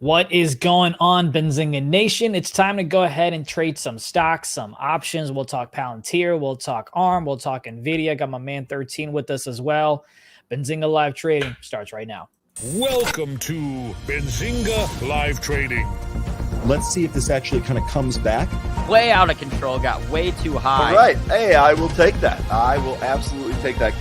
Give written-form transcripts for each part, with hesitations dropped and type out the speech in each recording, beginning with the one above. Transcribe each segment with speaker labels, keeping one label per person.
Speaker 1: What is going on, Benzinga Nation? It's time to go ahead and trade some stocks, some options. We'll talk Palantir, we'll talk ARM, we'll talk NVIDIA. Got my man 13 with us as well. Benzinga Live Trading starts right now.
Speaker 2: Welcome to Benzinga Live Trading.
Speaker 3: Let's see if this actually kind of comes back.
Speaker 4: Way out of control, got way too high.
Speaker 5: All right. Hey, I will take that. I will absolutely take that.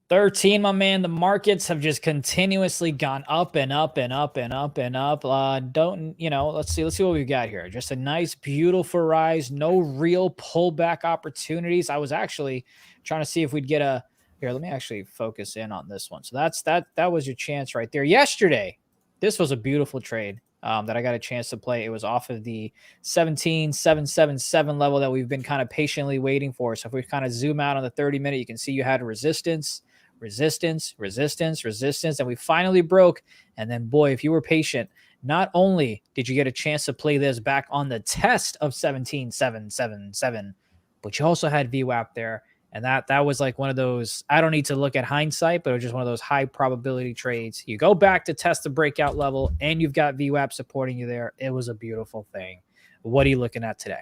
Speaker 1: 13, my man. The markets have just continuously gone up and up and up and up and up. Let's see what we've got here. Just a nice, beautiful rise. No real pullback opportunities. I was actually trying to see if we'd get a here. Let me actually focus in on this one. So that was your chance right there. Yesterday, this was a beautiful trade that I got a chance to play. It was off of the 17,777 level that we've been kind of patiently waiting for. So if we kind of zoom out on the 30-minute, you can see you had resistance, resistance, resistance, resistance, and we finally broke. And then, boy, if you were patient, not only did you get a chance to play this back on the test of 17,777, but you also had VWAP there. And that was like one of those, I don't need to look at hindsight, but it was just one of those high probability trades. You go back to test the breakout level and you've got VWAP supporting you there. It was a beautiful thing. What are you looking at today?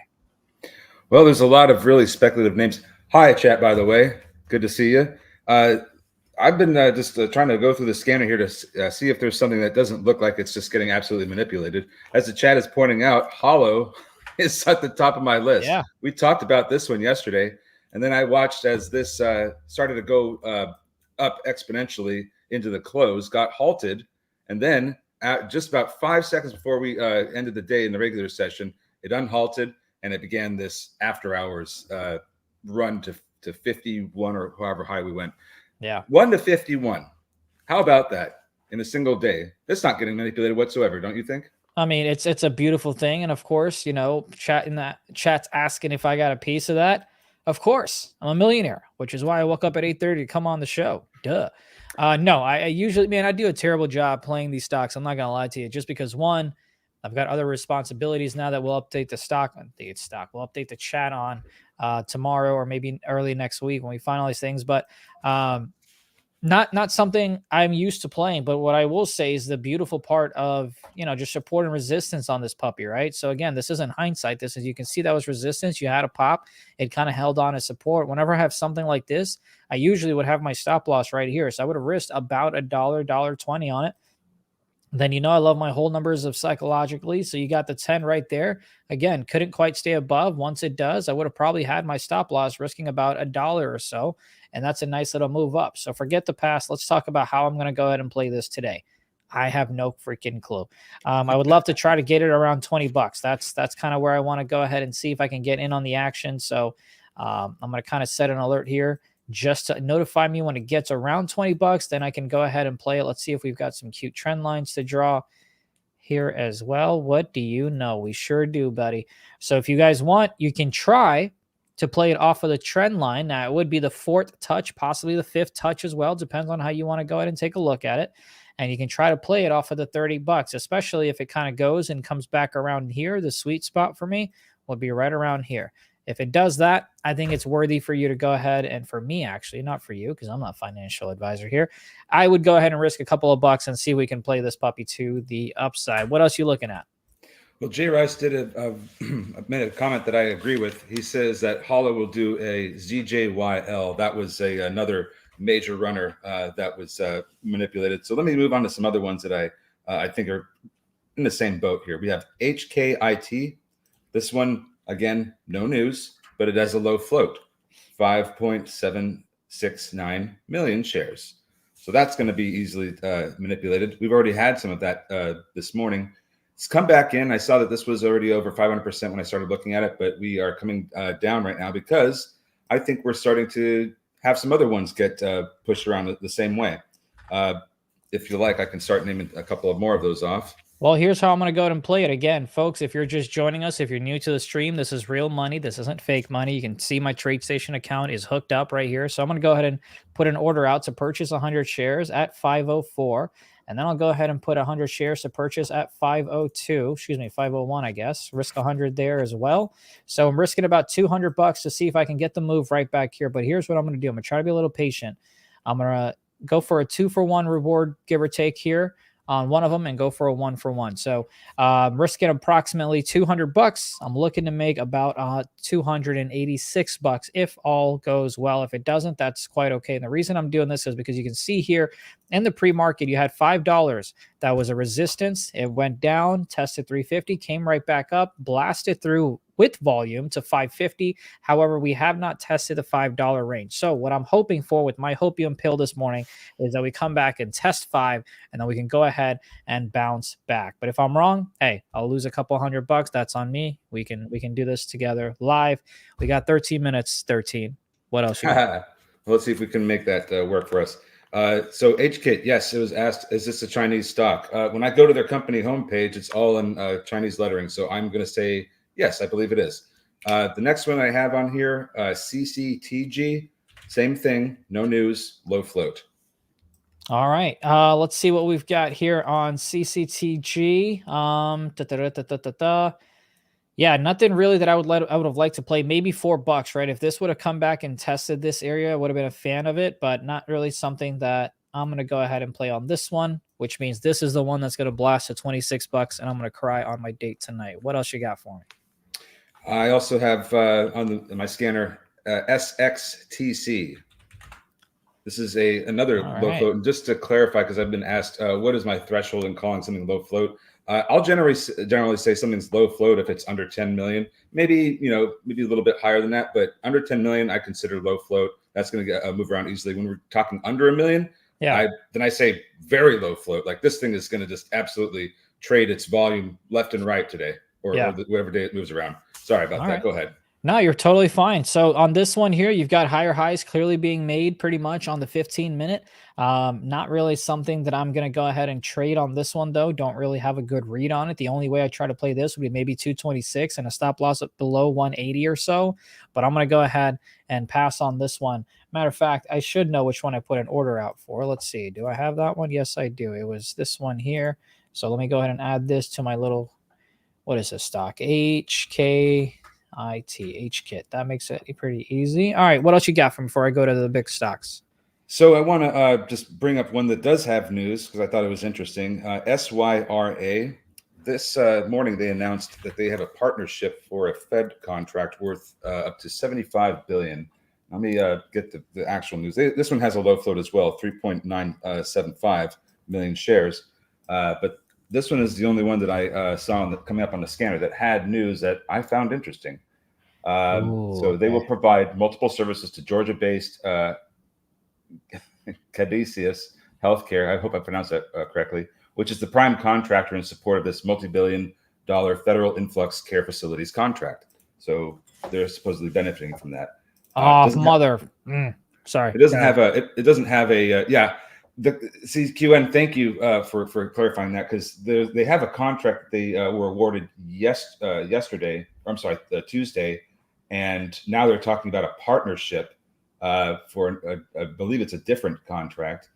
Speaker 6: Well, there's a lot of really speculative names. Hi, chat, by the way. Good to see you. I've been just trying to go through the scanner here to see if there's something that doesn't look like it's just getting absolutely manipulated. As the chat is pointing out, Hollow is at the top of my list.
Speaker 1: Yeah.
Speaker 6: We talked about this one yesterday. And then I watched as this started to go up exponentially into the close, got halted, and then at just about 5 seconds before we ended the day in the regular session, it unhalted, and it began this after hours run to 51 or however high we went.
Speaker 1: Yeah.
Speaker 6: 1 to 51. How about that in a single day? That's not getting manipulated whatsoever, don't you think?
Speaker 1: I mean, it's a beautiful thing. And of course, chat's asking if I got a piece of that. Of course, I'm a millionaire, which is why I woke up at 8:30 to come on the show. Duh. No, I usually, man, I do a terrible job playing these stocks. I'm not going to lie to you, just because one, I've got other responsibilities now that we'll update the stock. We'll update the chat on tomorrow or maybe early next week when we finalize things. But not something I'm used to playing. But what I will say is the beautiful part of, just support and resistance on this puppy, right? So again, this isn't hindsight. This is, you can see that was resistance. You had a pop. It kind of held on as support. Whenever I have something like this, I usually would have my stop loss right here. So I would have risked about $1.20 on it. Then, I love my whole numbers of psychologically. So you got the 10 right there. Again, couldn't quite stay above. Once it does, I would have probably had my stop loss risking about $1 or so. And that's a nice little move up. So forget the past. Let's talk about how I'm going to go ahead and play this today. I have no freaking clue. I would love to try to get it around $20. That's kind of where I want to go ahead and see if I can get in on the action. So I'm going to kind of set an alert here just to notify me when it gets around $20. Then I can go ahead and play it. Let's see if we've got some cute trend lines to draw here as well. What do you know? We sure do, buddy. So if you guys want, you can try to play it off of the trend line. Now, it would be the 4th touch, possibly the 5th touch as well. Depends on how you want to go ahead and take a look at it. And you can try to play it off of the $30, especially if it kind of goes and comes back around here. The sweet spot for me would be right around here. If it does that, I think it's worthy for you to go ahead, and for me, actually, not for you, because I'm not a financial advisor here, I would go ahead and risk a couple of bucks and see if we can play this puppy to the upside. What else are you looking at?
Speaker 6: Well, Jay Rice did made a comment that I agree with. He says that Hollow will do a ZJYL. That was another major runner that was manipulated. So let me move on to some other ones that I think are in the same boat here. We have HKIT. This one, again, no news, but it has a low float, 5.769 million shares. So that's going to be easily manipulated. We've already had some of that this morning. It's come back in. I saw that this was already over 500% when I started looking at it, but we are coming down right now because I think we're starting to have some other ones get pushed around the same way. If you like, I can start naming a couple of more of those off.
Speaker 1: Well, here's how I'm going to go ahead and play it. Again, folks, if you're just joining us, if you're new to the stream, this is real money. This isn't fake money. You can see my TradeStation account is hooked up right here. So I'm going to go ahead and put an order out to purchase 100 shares at 504. And then I'll go ahead and put 100 shares to purchase at 502. Excuse me, 501, I guess. Risk 100 there as well. So I'm risking about $200 to see if I can get the move right back here. But here's what I'm going to do. I'm going to try to be a little patient. I'm going to go for a 2-for-1 reward, give or take here on one of them, and go for a 1-for-1. So risking approximately $200. I'm looking to make about $286 if all goes well. If it doesn't, that's quite okay. And the reason I'm doing this is because you can see here in the pre-market, you had $5 that was a resistance. It went down, tested 350, came right back up, blasted through with volume to 550. However, we have not tested the $5 range. So what I'm hoping for with my hopium pill this morning is that we come back and test 5, and then we can go ahead and bounce back. But if I'm wrong, hey, I'll lose a couple $100. That's on me. We can do this together live. We got 13 minutes. 13. What else? You got?
Speaker 6: Well, let's see if we can make that work for us. So HKit, yes, it was asked, is this a Chinese stock? When I go to their company homepage, it's all in Chinese lettering. So I'm going to say, yes, I believe it is. The next one I have on here, CCTG, same thing, no news, low float.
Speaker 1: All right. Let's see what we've got here on CCTG. Yeah, nothing really that I would have liked to play. Maybe $4, right? If this would have come back and tested this area, I would have been a fan of it, but not really something that I'm going to go ahead and play on this one, which means this is the one that's going to blast to $26, and I'm going to cry on my date tonight. What else you got for me?
Speaker 6: I also have on my scanner SXTC. This is another low float. And just to clarify, because I've been asked, what is my threshold in calling something low float? I'll generally say something's low float if it's under 10 million. Maybe maybe a little bit higher than that, but under 10 million, I consider low float. That's going to move around easily. When we're talking under $1 million, then I say very low float. Like this thing is going to just absolutely trade its volume left and right today, or whatever day it moves around. Sorry about that. Go ahead.
Speaker 1: No, you're totally fine. So on this one here, you've got higher highs clearly being made pretty much on the 15-minute. Not really something that I'm going to go ahead and trade on this one, though. Don't really have a good read on it. The only way I try to play this would be maybe 226 and a stop loss up below 180 or so. But I'm going to go ahead and pass on this one. Matter of fact, I should know which one I put an order out for. Let's see. Do I have that one? Yes, I do. It was this one here. So let me go ahead and add this to my little, what is this stock? HKIT, HKit. That makes it pretty easy. All right, what else you got from before I go to the big stocks?
Speaker 6: So I want to just bring up one that does have news because I thought it was interesting. SYRA. This morning they announced that they have a partnership for a Fed contract worth up to $75 billion. Let me get the actual news. This one has a low float as well, 3.975 million shares. But this one is the only one that I saw coming up on the scanner that had news that I found interesting. So they will provide multiple services to Georgia-based Caduceus Healthcare, I hope I pronounced that correctly, which is the prime contractor in support of this multi-billion-dollar federal influx care facilities contract. So they're supposedly benefiting from that.
Speaker 1: Sorry.
Speaker 6: It doesn't have a. It doesn't have a. The CQN. Thank you for clarifying that, because they have a contract that they were awarded yesterday. Or I'm sorry, Tuesday, and now they're talking about a partnership for I believe it's a different contract.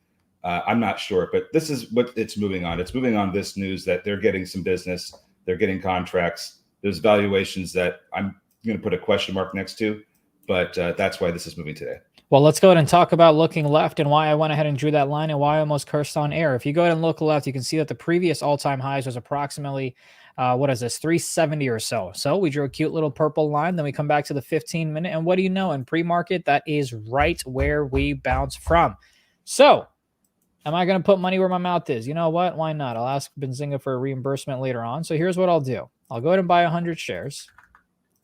Speaker 6: I'm not sure, but this is what it's moving on. It's moving on this news that they're getting some business, they're getting contracts. There's valuations that I'm going to put a question mark next to, but that's why this is moving today.
Speaker 1: Well, let's go ahead and talk about looking left and why I went ahead and drew that line and why I almost cursed on air. If you go ahead and look left, you can see that the previous all-time highs was approximately, 370 or so. So we drew a cute little purple line. Then we come back to the 15-minute. And what do you know? In pre-market, that is right where we bounce from. So am I going to put money where my mouth is? You know what? Why not? I'll ask Benzinga for a reimbursement later on. So here's what I'll do. I'll go ahead and buy 100 shares.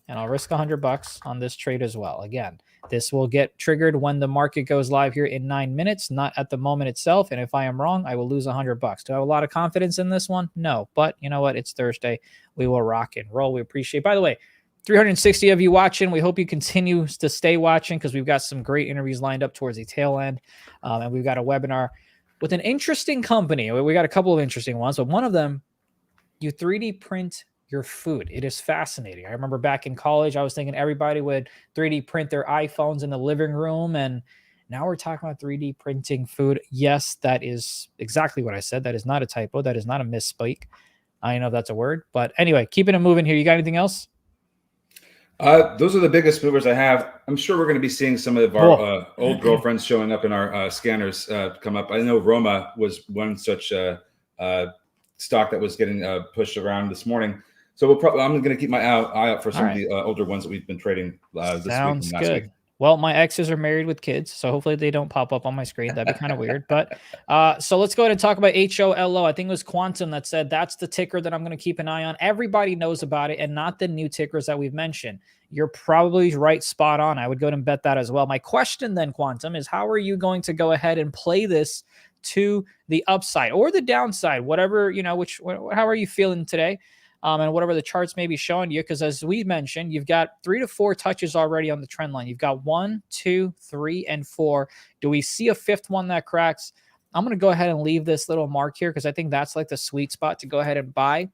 Speaker 1: And I'll risk $100 on this trade as well. Again, this will get triggered when the market goes live here in 9 minutes, not at the moment itself. And if I am wrong, I will lose $100. Do I have a lot of confidence in this one? No. But you know what? It's Thursday. We will rock and roll. We appreciate. By the way, 360 of you watching. We hope you continue to stay watching because we've got some great interviews lined up towards the tail end. And we've got a webinar with an interesting company. We got a couple of interesting ones, but one of them, you 3D print your food. It is fascinating. I remember back in college, I was thinking everybody would 3D print their iPhones in the living room. And now we're talking about 3D printing food. Yes, that is exactly what I said. That is not a typo. That is not a misspeak. I don't know if that's a word, but anyway, keeping it moving here. You got anything else?
Speaker 6: Those are the biggest movers I have. I'm sure we're going to be seeing some of our old girlfriends showing up in our scanners come up. I know Roma was one such stock that was getting pushed around this morning. So I'm going to keep my eye out for some of the older ones that we've been trading this week and last week.
Speaker 1: Well, my exes are married with kids, so hopefully they don't pop up on my screen. That'd be kind of weird. But so let's go ahead and talk about HOLO. I think it was Quantum that said that's the ticker that I'm going to keep an eye on. Everybody knows about it, and not the new tickers that we've mentioned. You're probably right, spot on. I would go ahead and bet that as well. My question then, Quantum, is how are you going to go ahead and play this to the upside or the downside, whatever, how are you feeling today? And whatever the charts may be showing you, because as we mentioned, you've got 3 to 4 touches already on the trend line. You've got 1, 2, 3, and 4. Do we see a 5th one that cracks? I'm going to go ahead and leave this little mark here because I think that's like the sweet spot to go ahead and buy.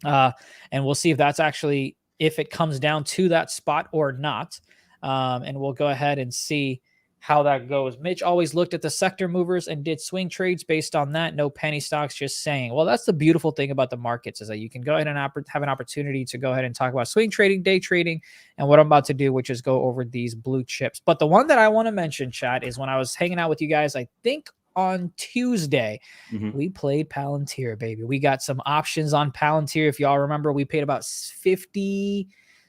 Speaker 1: And we'll see if that's actually, if it comes down to that spot or not. And we'll go ahead and see how that goes. Mitch always looked at the sector movers and did swing trades based on that. No penny stocks, just saying. Well, that's the beautiful thing about the markets is that you can go ahead and have an opportunity to go ahead and talk about swing trading, day trading, and what I'm about to do, which is go over these blue chips. But the one that I want to mention, chat, is when I was hanging out with you guys, I think on Tuesday, we played Palantir, baby. We got some options on Palantir. If y'all remember, we paid about 50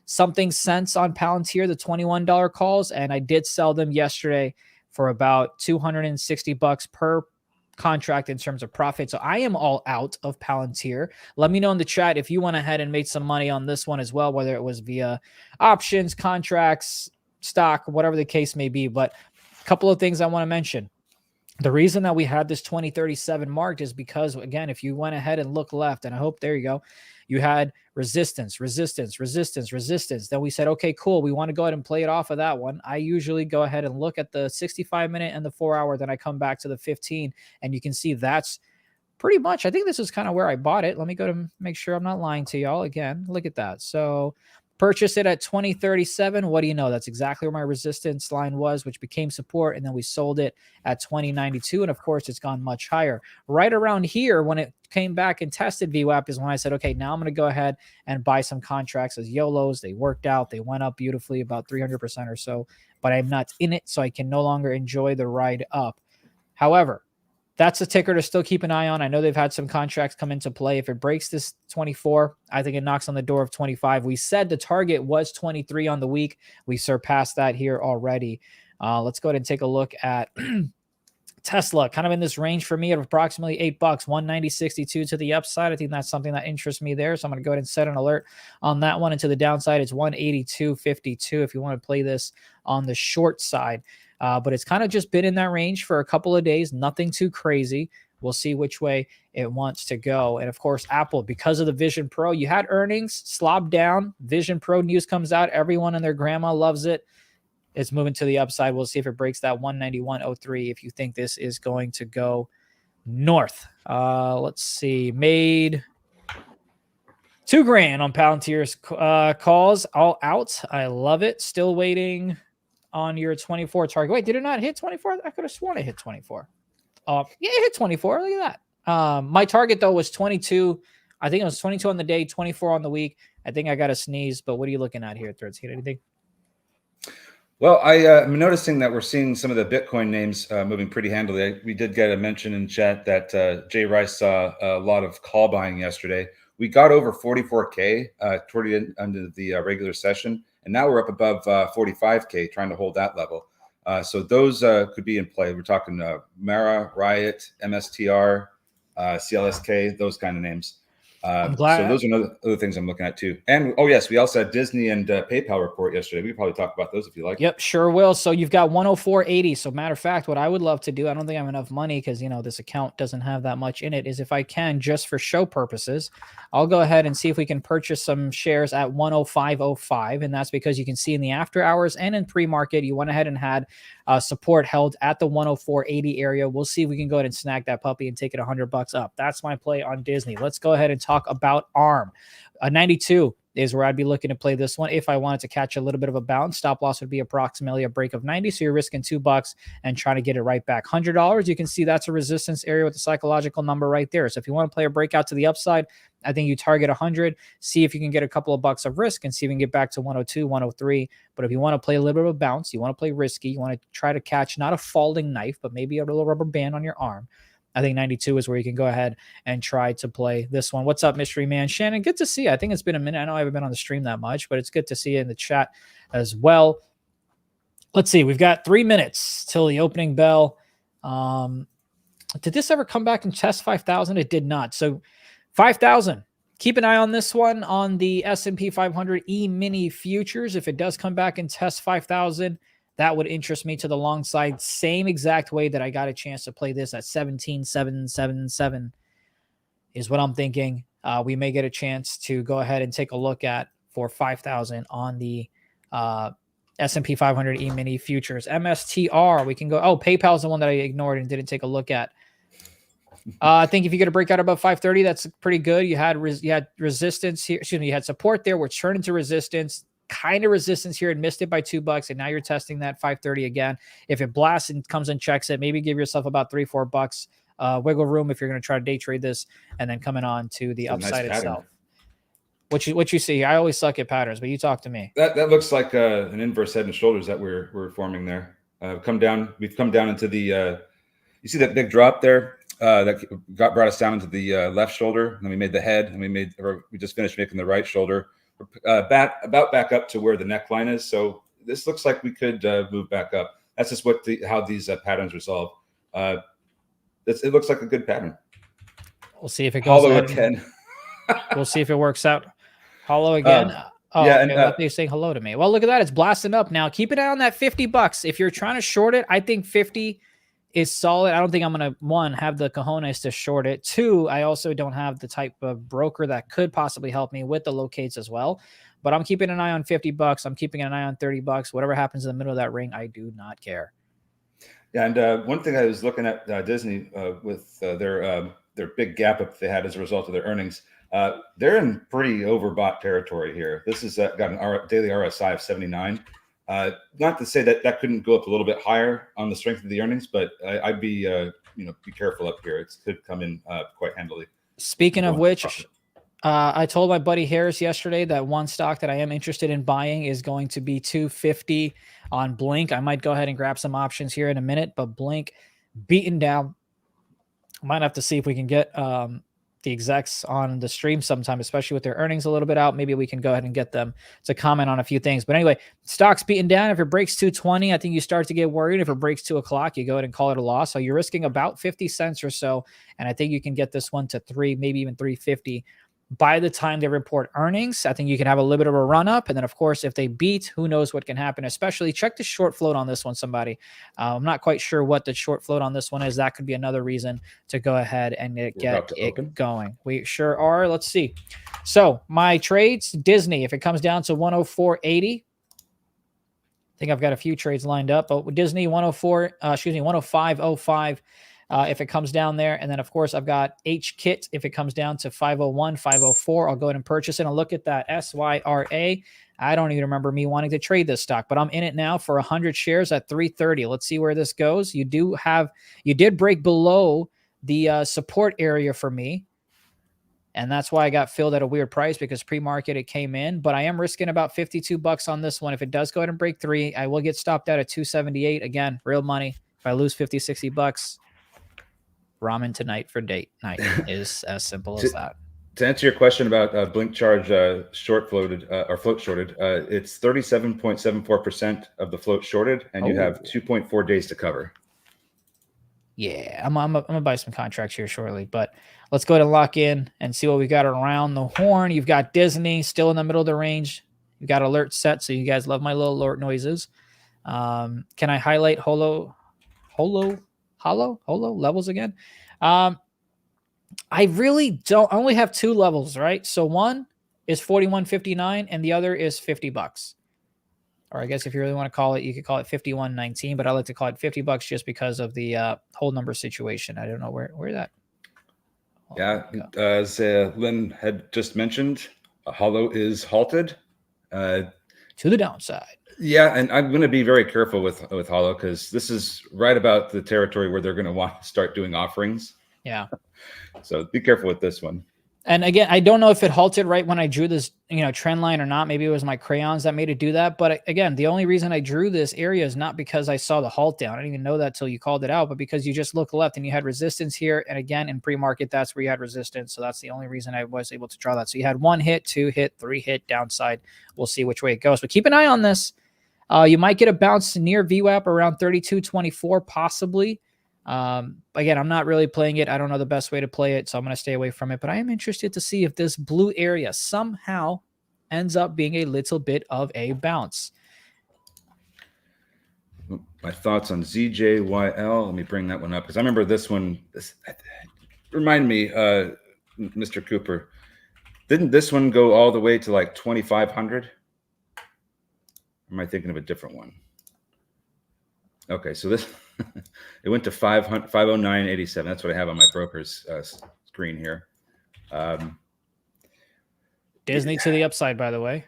Speaker 1: something cents on Palantir, the $21 calls, and I did sell them yesterday for about $260 per contract in terms of profit. So I am all out of Palantir. Let me know in the chat if you went ahead and made some money on this one as well, whether it was via options, contracts, stock, whatever the case may be. But a couple of things I want to mention. The reason that we had this 2037 marked is because, again, if you went ahead and look left, and I hope there you go, you had resistance, resistance, resistance, resistance. Then we said, okay, cool. We want to go ahead and play it off of that one. I usually go ahead and look at the 65-minute and the 4-hour. Then I come back to the 15, and you can see that's pretty much, I think this is kind of where I bought it. Let me go to make sure I'm not lying to y'all again. Look at that. So purchased it at 2037. What do you know? That's exactly where my resistance line was, which became support. And then we sold it at 2092. And of course, it's gone much higher. Right around here, when it came back and tested VWAP, is when I said, okay, now I'm going to go ahead and buy some contracts as YOLOs. They worked out. They went up beautifully, about 300% or so. But I'm not in it, so I can no longer enjoy the ride up. However, that's a ticker to still keep an eye on. I know they've had some contracts come into play. If it breaks this 24, I think it knocks on the door of 25. We said the target was 23 on the week. We surpassed that here already. Let's go ahead and take a look at Tesla, kind of in this range for me at approximately $8, 190.62 to the upside. I think that's something that interests me there. So I'm going to go ahead and set an alert on that one. And to the downside, it's 182.52 if you want to play this on the short side. But it's kind of just been in that range for a couple of days. Nothing too crazy. We'll see which way it wants to go. And of course, Apple, because of the Vision Pro, you had earnings slob down. Vision Pro news comes out. Everyone and their grandma loves it. It's moving to the upside. We'll see if it breaks that 191.03 if you think this is going to go north. Let's see. Made $2,000 on Palantir's calls. All out. I love it. Still waiting on your 24 target. Wait, did it not hit 24? I could have sworn it hit 24. Yeah, it hit 24. Look at that. My target, though, was 22. I think it was 22 on the day, 24 on the week. I think I got a sneeze, but what are you looking at here, Threads? Hit anything?
Speaker 6: Well, I'm noticing that we're seeing some of the Bitcoin names moving pretty handily. We did get a mention in chat that Jay Rice saw a lot of call buying yesterday. We got over 44K toward the end of the regular session. And now we're up above 45K, trying to hold that level. So those could be in play. We're talking Mara, Riot, MSTR, CLSK, those kind of names. I'm glad. So those are other things I'm looking at too. And oh yes, we also had Disney and PayPal report yesterday. We could probably talk about those if you like.
Speaker 1: Yep, sure will. So you've got 104.80. So matter of fact, what I would love to do, I don't think I have enough money because this account doesn't have that much in it, is if I can, just for show purposes, I'll go ahead and see if we can purchase some shares at 105.05. And that's because you can see in the after hours and in pre-market, you went ahead and had support held at the 104.80 area. We'll see if we can go ahead and snag that puppy and take it $100 up. That's my play on Disney. Let's go ahead and talk about ARM. 92. is where I'd be looking to play this one. If I wanted to catch a little bit of a bounce, stop loss would be approximately a break of 90. So you're risking $2 and trying to get it right back. $100, you can see that's a resistance area with the psychological number right there. So if you want to play a breakout to the upside, I think you target 100, see if you can get a couple of bucks of risk and see if you can get back to 102, 103. But if you want to play a little bit of a bounce, you want to play risky, you want to try to catch not a falling knife, but maybe a little rubber band on your arm, I think 92 is where you can go ahead and try to play this one. What's up, Mystery Man? Shannon, good to see you. I think it's been a minute. I know I haven't been on the stream that much, but it's good to see you in the chat as well. Let's see. We've got 3 minutes till the opening bell. Did this ever come back and test 5,000? It did not. So 5,000. Keep an eye on this one on the S&P 500 E-mini futures. If it does come back and test 5,000, that would interest me to the long side. Same exact way that I got a chance to play this at 17,777 is what I'm thinking. We may get a chance to go ahead and take a look at for 5,000 on the S&P 500 E-mini futures. MSTR, we can go. Oh, PayPal is the one that I ignored and didn't take a look at. I think if you get a breakout above 530, that's pretty good. You had resistance here. Excuse me, you had support there, which turned into resistance. Kind of resistance here and missed it by $2, and now you're testing that 530 again. If it blasts and comes and checks it, maybe give yourself about $3-4 wiggle room if you're going to try to day trade this, and then coming on to the upside itself. What you see? I always suck at patterns, but you talk to me.
Speaker 6: That looks like an inverse head and shoulders that we're forming there. We've come down into the. You see that big drop there that brought us down into the left shoulder, and then we made the head, and we just finished making the right shoulder. Back up to where the neckline is. So this looks like we could move back up. That's just how these patterns resolve. It looks like a good pattern.
Speaker 1: We'll see if it goes
Speaker 6: hollow again.
Speaker 1: We'll see if it works out. Hollow again.
Speaker 6: Yeah,
Speaker 1: okay. And you're saying hello to me. Well, look at that. It's blasting up now. Keep an eye on that $50. If you're trying to short it, I think 50 is solid. I don't think I'm going to, one, have the cojones to short it. Two, I also don't have the type of broker that could possibly help me with the locates as well. But I'm keeping an eye on $50. I'm keeping an eye on $30. Whatever happens in the middle of that ring, I do not care.
Speaker 6: Yeah, and one thing I was looking at Disney with their big gap up they had as a result of their earnings. They're in pretty overbought territory here. This has got an daily RSI of 79. Not to say that couldn't go up a little bit higher on the strength of the earnings, but I'd be be careful up here. It could come in quite handily.
Speaker 1: Speaking of which, I told my buddy Harris yesterday that one stock that I am interested in buying is going to be 250 on Blink. I might go ahead and grab some options here in a minute, but Blink beaten down. Might have to see if we can get the execs on the stream sometime, especially with their earnings a little bit out. Maybe we can go ahead and get them to comment on a few things. But anyway, stock's beaten down. If it breaks 220, I think you start to get worried. If it breaks 2 o'clock, you go ahead and call it a loss. So you're risking about 50 cents or so. And I think you can get this one to 3, maybe even 350 by the time they report earnings. I think you can have a little bit of a run up. And then, of course, if they beat, who knows what can happen, especially check the short float on this one, somebody. I'm not quite sure what the short float on this one is. That could be another reason to go ahead and get it going. We sure are. Let's see. So my trades, Disney, if it comes down to 104.80, I think I've got a few trades lined up, but Disney 105.05. If it comes down there. And then, of course, I've got HKIT. If it comes down to 501, 504, I'll go ahead and purchase it. And look at that, SYRA. I don't even remember me wanting to trade this stock, but I'm in it now for 100 shares at 330. Let's see where this goes. You did break below the support area for me. And that's why I got filled at a weird price, because pre-market it came in, but I am risking about $52 on this one. If it does go ahead and break 3, I will get stopped out at 278. Again, real money. If I lose 50, $60, ramen tonight for date night is as simple as that.
Speaker 6: To answer your question about Blink Charge short floated or float shorted, it's 37.74% of the float shorted, and you have 2.4 days to cover.
Speaker 1: Yeah, I'm gonna buy some contracts here shortly, but let's go ahead and lock in and see what we got around the horn. You've got Disney still in the middle of the range. You've got alert set, so you guys love my little alert noises. Can I highlight holo levels again? I really don't. I only have 2 levels, right? So one is 41.59 and the other is $50. Or I guess if you really want to call it, you could call it 51.19, but I like to call it $50 just because of the whole number situation. I don't know where that.
Speaker 6: Yeah, as Lynn had just mentioned, Hollow is halted.
Speaker 1: To the downside.
Speaker 6: Yeah, and I'm going to be very careful with Hollow because this is right about the territory where they're going to want to start doing offerings.
Speaker 1: Yeah.
Speaker 6: So be careful with this one.
Speaker 1: And again, I don't know if it halted right when I drew this, trend line or not. Maybe it was my crayons that made it do that. But again, the only reason I drew this area is not because I saw the halt down. I didn't even know that till you called it out, but because you just look left and you had resistance here. And again, in pre-market, that's where you had resistance. So that's the only reason I was able to draw that. So you had 1 hit, 2 hit, 3 hit downside. We'll see which way it goes, but keep an eye on this. You might get a bounce near VWAP around 32.24, possibly. Again, I'm not really playing it. I don't know the best way to play it, so I'm going to stay away from it. But I am interested to see if this blue area somehow ends up being a little bit of a bounce.
Speaker 6: My thoughts on ZJYL. Let me bring that one up because I remember this one. Remind me, Mr. Cooper, didn't this one go all the way to like 2,500? Am I thinking of a different one? Okay, so this it went to 509.87. That's what I have on my broker's screen here.
Speaker 1: Disney to the upside, by the way.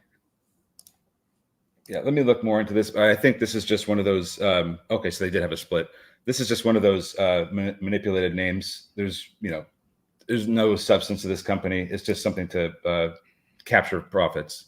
Speaker 6: Yeah, let me look more into this. I think this is just one of those. Okay, so they did have a split. This is just one of those manipulated names. There's no substance to this company. It's just something to capture profits.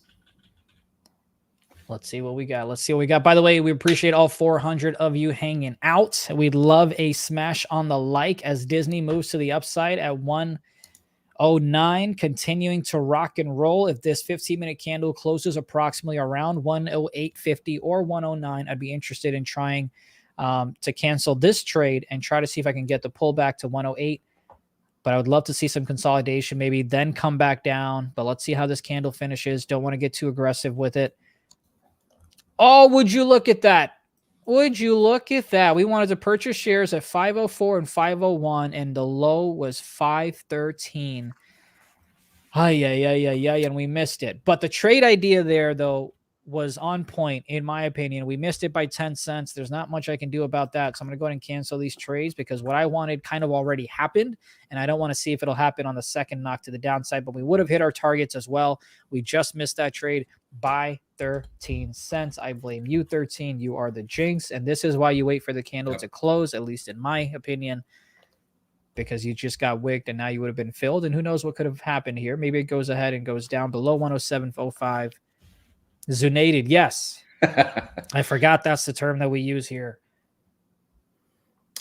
Speaker 1: Let's see what we got. Let's see what we got. By the way, we appreciate all 400 of you hanging out. We'd love a smash on the like as Disney moves to the upside at 109, continuing to rock and roll. If this 15-minute candle closes approximately around 108.50 or 109, I'd be interested in trying to cancel this trade and try to see if I can get the pullback to 108. But I would love to see some consolidation, maybe then come back down. But let's see how this candle finishes. Don't want to get too aggressive with it. Oh, would you look at that? Would you look at that? We wanted to purchase shares at 504 and 501, and the low was 513. And we missed it. But the trade idea there, though, was on point, in my opinion. We missed it by 10 cents. There's not much I can do about that. So I'm going to go ahead and cancel these trades because what I wanted kind of already happened, and I don't want to see if it'll happen on the second knock to the downside, but we would have hit our targets as well. We just missed that trade by 13 cents. I blame you, 13. You are the jinx, and this is why you wait for the candle to close, at least in my opinion, because you just got wigged and now you would have been filled, and who knows what could have happened here. Maybe it goes ahead and goes down below 107.05. Zunated, yes. I forgot that's the term that we use here.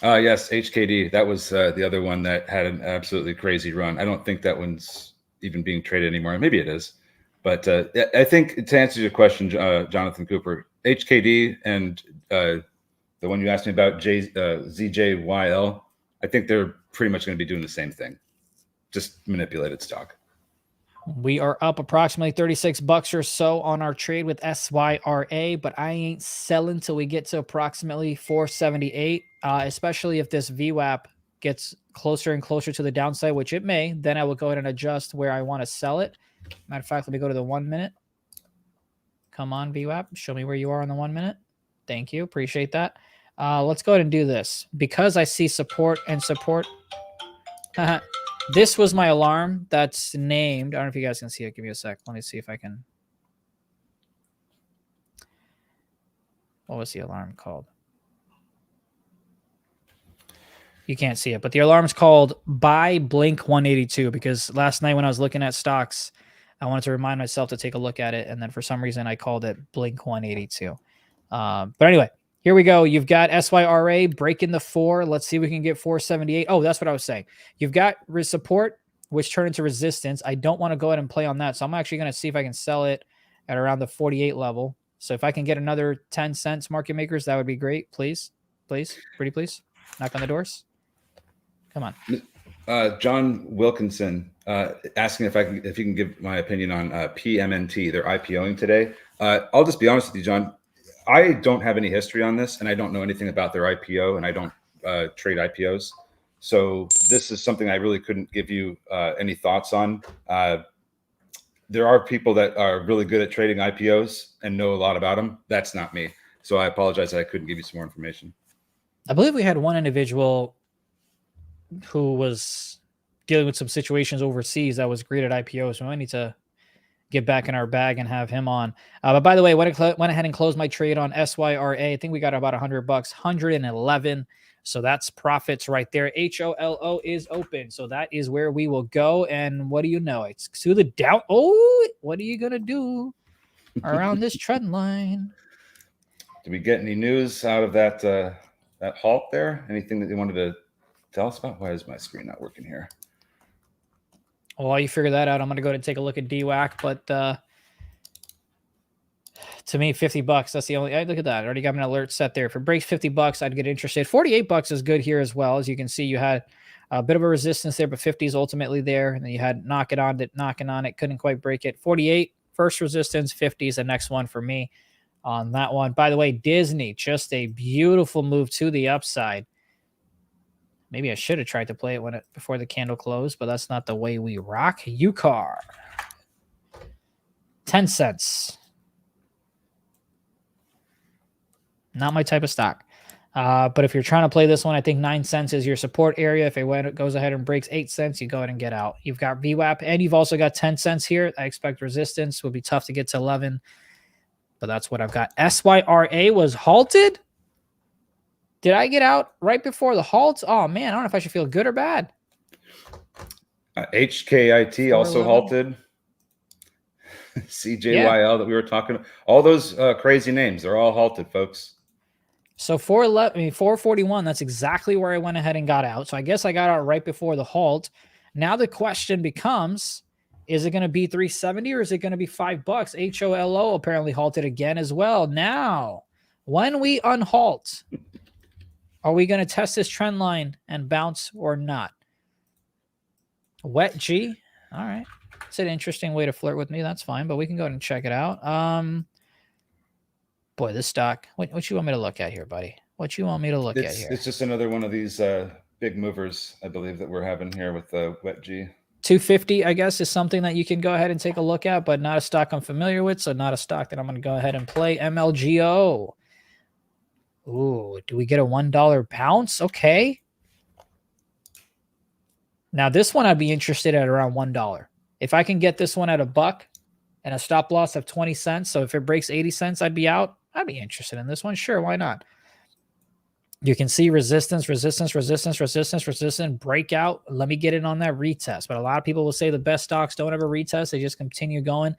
Speaker 6: Yes, HKD. That was the other one that had an absolutely crazy run. I don't think that one's even being traded anymore. Maybe it is. But I think to answer your question, Jonathan Cooper, HKD and the one you asked me about, ZJYL, I think they're pretty much going to be doing the same thing, just manipulated stock.
Speaker 1: We are up approximately 36 bucks or so on our trade with SYRA, but I ain't selling till we get to approximately 478, especially if this VWAP gets closer and closer to the downside, which it may. Then I will go ahead and adjust where I want to sell it. Matter of fact, let me go to the 1 minute. Come on, VWAP. Show me where you are on the 1 minute. Thank you. Appreciate that. Let's go ahead and do this. Because I see support and support. This was my alarm that's named. I don't know if you guys can see it. Give me a sec. Let me see if I can. What was the alarm called? You can't see it, but the alarm's called Buy Blink 182 because last night when I was looking at stocks, I wanted to remind myself to take a look at it, and then for some reason I called it Blink 182. But anyway, here we go. You've got SYRA breaking the 4. Let's see if we can get 478. Oh, that's what I was saying. You've got support, which turned into resistance. I don't want to go ahead and play on that, so I'm actually going to see if I can sell it at around the 48 level. So if I can get another 10 cents, market makers, that would be great. Please, please, pretty please. Knock on the doors. Come on.
Speaker 6: John Wilkinson asking if you can give my opinion on PMNT. They're IPOing today. I'll just be honest with you, John. I don't have any history on this, and I don't know anything about their IPO, and I don't trade IPOs. So this is something I really couldn't give you any thoughts on. There are people that are really good at trading IPOs and know a lot about them. That's not me. So I apologize that I couldn't give you some more information.
Speaker 1: I believe we had one individual who was dealing with some situations overseas that was great at IPOs. So I need to get back in our bag and have him on. But by the way, went ahead and closed my trade on SYRA. I think we got about $100, 111. So that's profits right there. HOLO is open. So that is where we will go. And what do you know? It's to the down. Oh, what are you going to do around this trend line?
Speaker 6: Did we get any news out of that that halt there? Anything that you wanted to tell us about? Why is my screen not working here?
Speaker 1: Well, while you figure that out, I'm going to go ahead and take a look at DWAC. But to me, $50, that's the only, look at that. I already got an alert set there. If it breaks $50, I'd get interested. $48 is good here as well. As you can see, you had a bit of a resistance there, but 50 is ultimately there. And then you had knocking on it, couldn't quite break it. 48, first resistance, 50 is the next one for me on that one. By the way, Disney, just a beautiful move to the upside. Maybe I should have tried to play it before the candle closed, but that's not the way we rock. UCAR, 10 cents. Not my type of stock. But if you're trying to play this one, I think 9 cents is your support area. If it goes ahead and breaks 8 cents, you go ahead and get out. You've got VWAP, and you've also got 10 cents here. I expect resistance will be tough to get to 11, but that's what I've got. SYRA was halted. Did I get out right before the halt? Oh, man, I don't know if I should feel good or bad.
Speaker 6: HKIT also halted. CJYL that we were talking about. All those crazy names, they're all halted, folks.
Speaker 1: So 441, that's exactly where I went ahead and got out. So I guess I got out right before the halt. Now the question becomes, is it going to be 370 or is it going to be $5? HOLO apparently halted again as well. Now, when we unhalt, are we going to test this trend line and bounce or not? Wet G. All right. It's an interesting way to flirt with me. That's fine, but we can go ahead and check it out. Boy, this stock. What you want me to look at here, buddy? What you want me to look at here?
Speaker 6: It's just another one of these big movers, I believe, that we're having here with the Wet G.
Speaker 1: 250, I guess, is something that you can go ahead and take a look at, but not a stock I'm familiar with, so not a stock that I'm going to go ahead and play. MLGO. Ooh, do we get a $1 bounce? Okay. Now, this one I'd be interested at around $1. If I can get this one at $1 and a stop loss of 20 cents, so if it breaks 80 cents, I'd be out. I'd be interested in this one. Sure, why not? You can see resistance, breakout. Let me get it on that retest. But a lot of people will say the best stocks don't ever retest. They just continue going.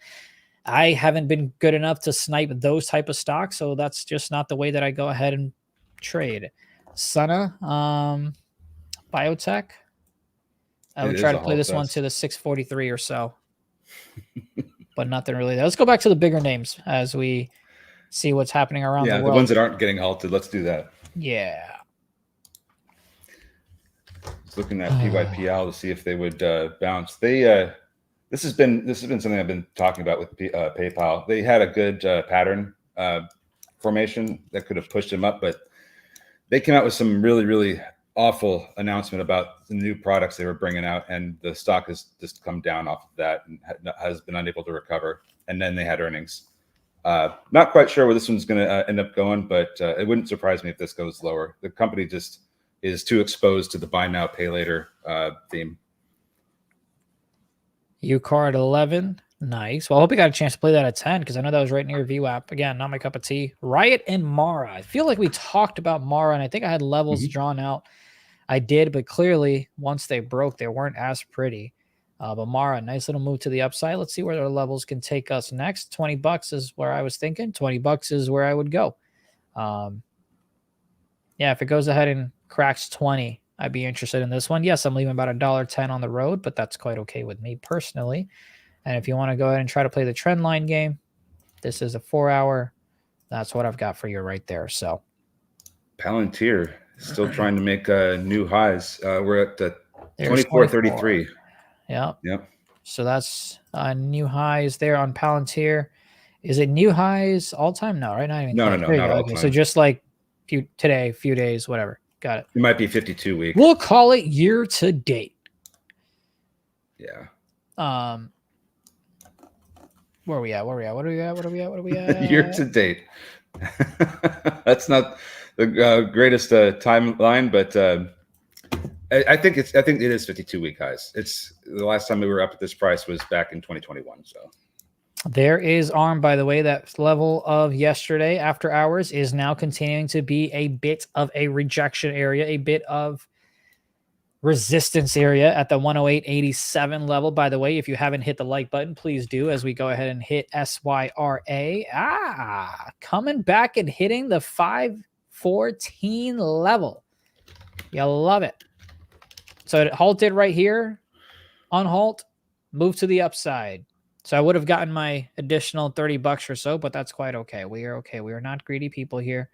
Speaker 1: I haven't been good enough to snipe those type of stocks, so that's just not the way that I go ahead and trade. Sana, biotech. I would try to play this one to the 643 or so, but nothing really there. Let's go back to the bigger names as we see what's happening around the world.
Speaker 6: The ones that aren't getting halted. Let's do that.
Speaker 1: Yeah.
Speaker 6: Just looking at PYPL to see if they would bounce. They this has been something I've been talking about with PayPal. They had a good pattern formation that could have pushed them up, but they came out with some really awful announcement about the new products they were bringing out, and the stock has just come down off of that and has been unable to recover. And then they had earnings. Not quite sure where this one's going to end up going, but it wouldn't surprise me if this goes lower. The company just is too exposed to the buy now, pay later theme.
Speaker 1: UCAR at 11. Nice. Well, I hope you got a chance to play that at 10 because I know that was right near VWAP. Again, not my cup of tea. Riot and Mara. I feel like we talked about Mara, and I think I had levels drawn out. I did, but clearly once they broke, they weren't as pretty. But Mara, nice little move to the upside. Let's see where their levels can take us next. $20 is where I was thinking. $20 is where I would go. Yeah, if it goes ahead and cracks 20, I'd be interested in this one. Yes, I'm leaving about $1.10 on the road, but that's quite okay with me personally. And if you want to go ahead and try to play the trend line game, this is a 4-hour. That's what I've got for you right there. So
Speaker 6: Palantir still trying to make new highs. We're at the 24.33.
Speaker 1: Yep. So that's new highs there on Palantir. Is it new highs all time? No, right? Not even
Speaker 6: no, not all time.
Speaker 1: So just like few days, whatever. Got it.
Speaker 6: It might be 52 weeks.
Speaker 1: We'll call it year to date.
Speaker 6: Yeah.
Speaker 1: Where are we at? What are we at?
Speaker 6: Year to date. That's not the greatest timeline, but I think it is 52-week highs. It's the last time we were up at this price was back in 2021. So
Speaker 1: There is ARM, by the way. That level of yesterday after hours is now continuing to be a bit of a rejection area, a bit of resistance area at the 108.87 level. By the way, if you haven't hit the like button, please do as we go ahead and hit SYRA. Coming back and hitting the 514 level. You love it. So it halted right here. Unhalt, move to the upside. So I would have gotten my additional $30 or so, but that's quite okay. We are okay. We are not greedy people here.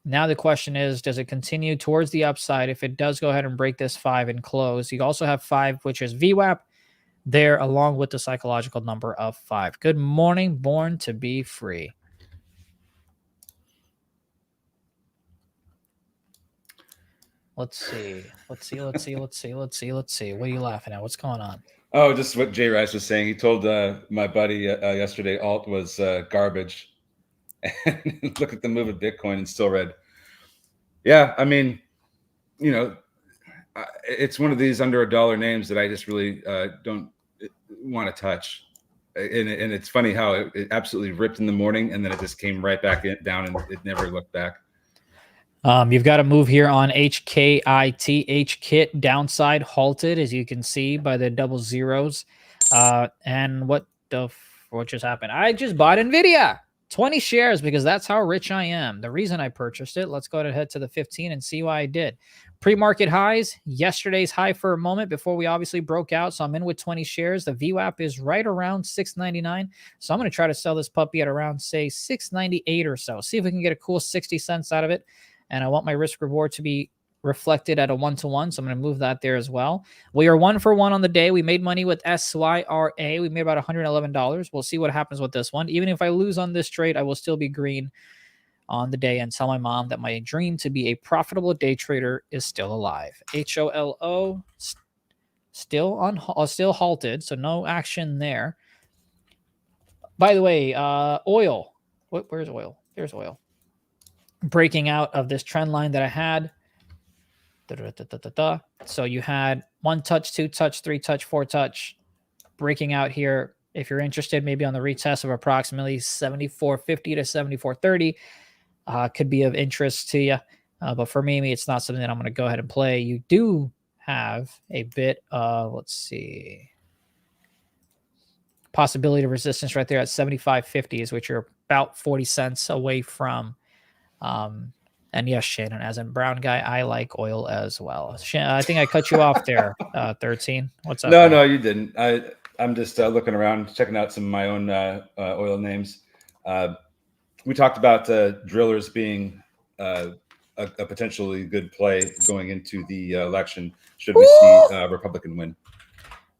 Speaker 1: Now the question is, does it continue towards the upside? If it does go ahead and break this 5 and close, you also have 5, which is VWAP there, along with the psychological number of 5. Good morning, born to be free. Let's see. Let's see. What are you laughing at? What's going on?
Speaker 6: Oh, just what Jay Rice was saying. He told my buddy yesterday alt was garbage. And look at the move of Bitcoin and still red. Yeah, I mean, you know, it's one of these under $1 names that I just really don't want to touch. And it's funny how it absolutely ripped in the morning and then it just came right back down and it never looked back.
Speaker 1: You've got to move here on HKIT, HKIT downside halted, as you can see by the double zeros. And what just happened? I just bought NVIDIA 20 shares because that's how rich I am. The reason I purchased it. Let's go ahead to the 15 and see why I did. Pre-market highs, yesterday's high for a moment before we obviously broke out. So I'm in with 20 shares. The VWAP is right around 6.99. So I'm going to try to sell this puppy at around, say, 6.98 or so. See if we can get a cool 60 cents out of it. And I want my risk reward to be reflected at a 1-to-1. So I'm going to move that there as well. We are 1 for 1 on the day. We made money with SYRA. We made about $111. We'll see what happens with this one. Even if I lose on this trade, I will still be green on the day and tell my mom that my dream to be a profitable day trader is still alive. HOLO still halted. So no action there. By the way, oil. Where's oil? There's oil. Breaking out of this trend line that I had. So you had 1 touch, 2 touch, 3 touch, 4 touch. Breaking out here. If you're interested, maybe on the retest of approximately 74.50 to 74.30, could be of interest to you. But for me, it's not something that I'm going to go ahead and play. You do have a bit of, let's see, possibility of resistance right there at 75.50s, which are about 40 cents away from. And yes, Shannon, as a brown guy, I like oil as well. I think I cut you off there, 13. What's up?
Speaker 6: No, you didn't. I'm just looking around, checking out some of my own oil names. We talked about drillers being a potentially good play going into the election should we see a Republican win.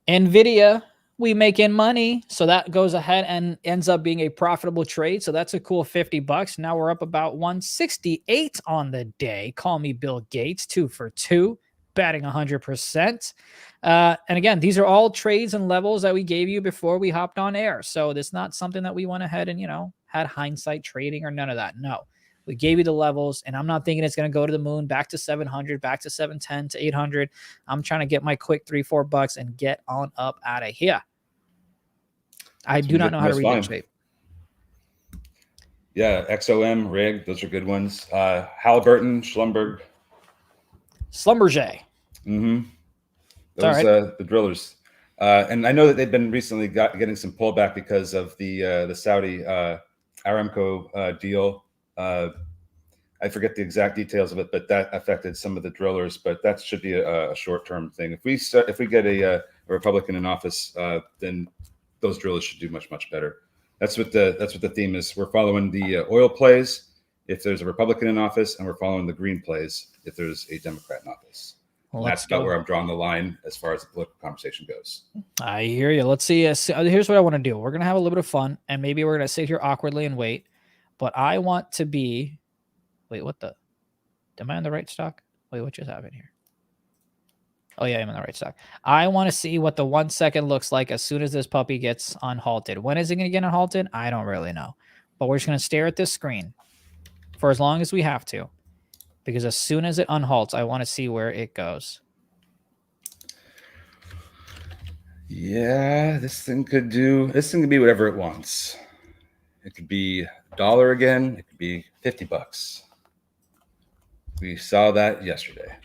Speaker 1: NVIDIA, we making money. So that goes ahead and ends up being a profitable trade. So that's a cool $50. Now we're up about 168 on the day. Call me Bill Gates, 2 for 2, batting 100%. And again, these are all trades and levels that we gave you before we hopped on air. So it's not something that we went ahead and, had hindsight trading or none of that. No, we gave you the levels, and I'm not thinking it's going to go to the moon, back to 700, back to 710 to 800. I'm trying to get my quick $3-4 and get on up out of here. I do not know how to read that shape.
Speaker 6: Yeah, XOM, Rig, those are good ones. Halliburton, Schlumberger.
Speaker 1: Schlumberger.
Speaker 6: Mm-hmm. Those the drillers. And I know that they've been recently getting some pullback because of the Saudi Aramco deal. I forget the exact details of it, but that affected some of the drillers. But that should be a short-term thing. If we get a Republican in office, then those drillers should do much better. That's what the theme is. We're following the oil plays if there's a Republican in office, and we're following the green plays if there's a Democrat in office. Well, that's about where I'm drawing the line as far as the political conversation goes.
Speaker 1: I hear you. Let's see. Here's what I want to do. We're going to have a little bit of fun, and maybe we're going to sit here awkwardly and wait. But I want to be... Wait, what the... Am I on the right stock? Wait, what just happened here? Oh, yeah, I'm on the right stock. I want to see what the 1 second looks like as soon as this puppy gets unhalted. When is it going to get unhalted? I don't really know. But we're just going to stare at this screen for as long as we have to. Because as soon as it unhalts, I want to see where it goes.
Speaker 6: Yeah, this thing could be whatever it wants. It could be $1 again. It could be $50. We saw that yesterday.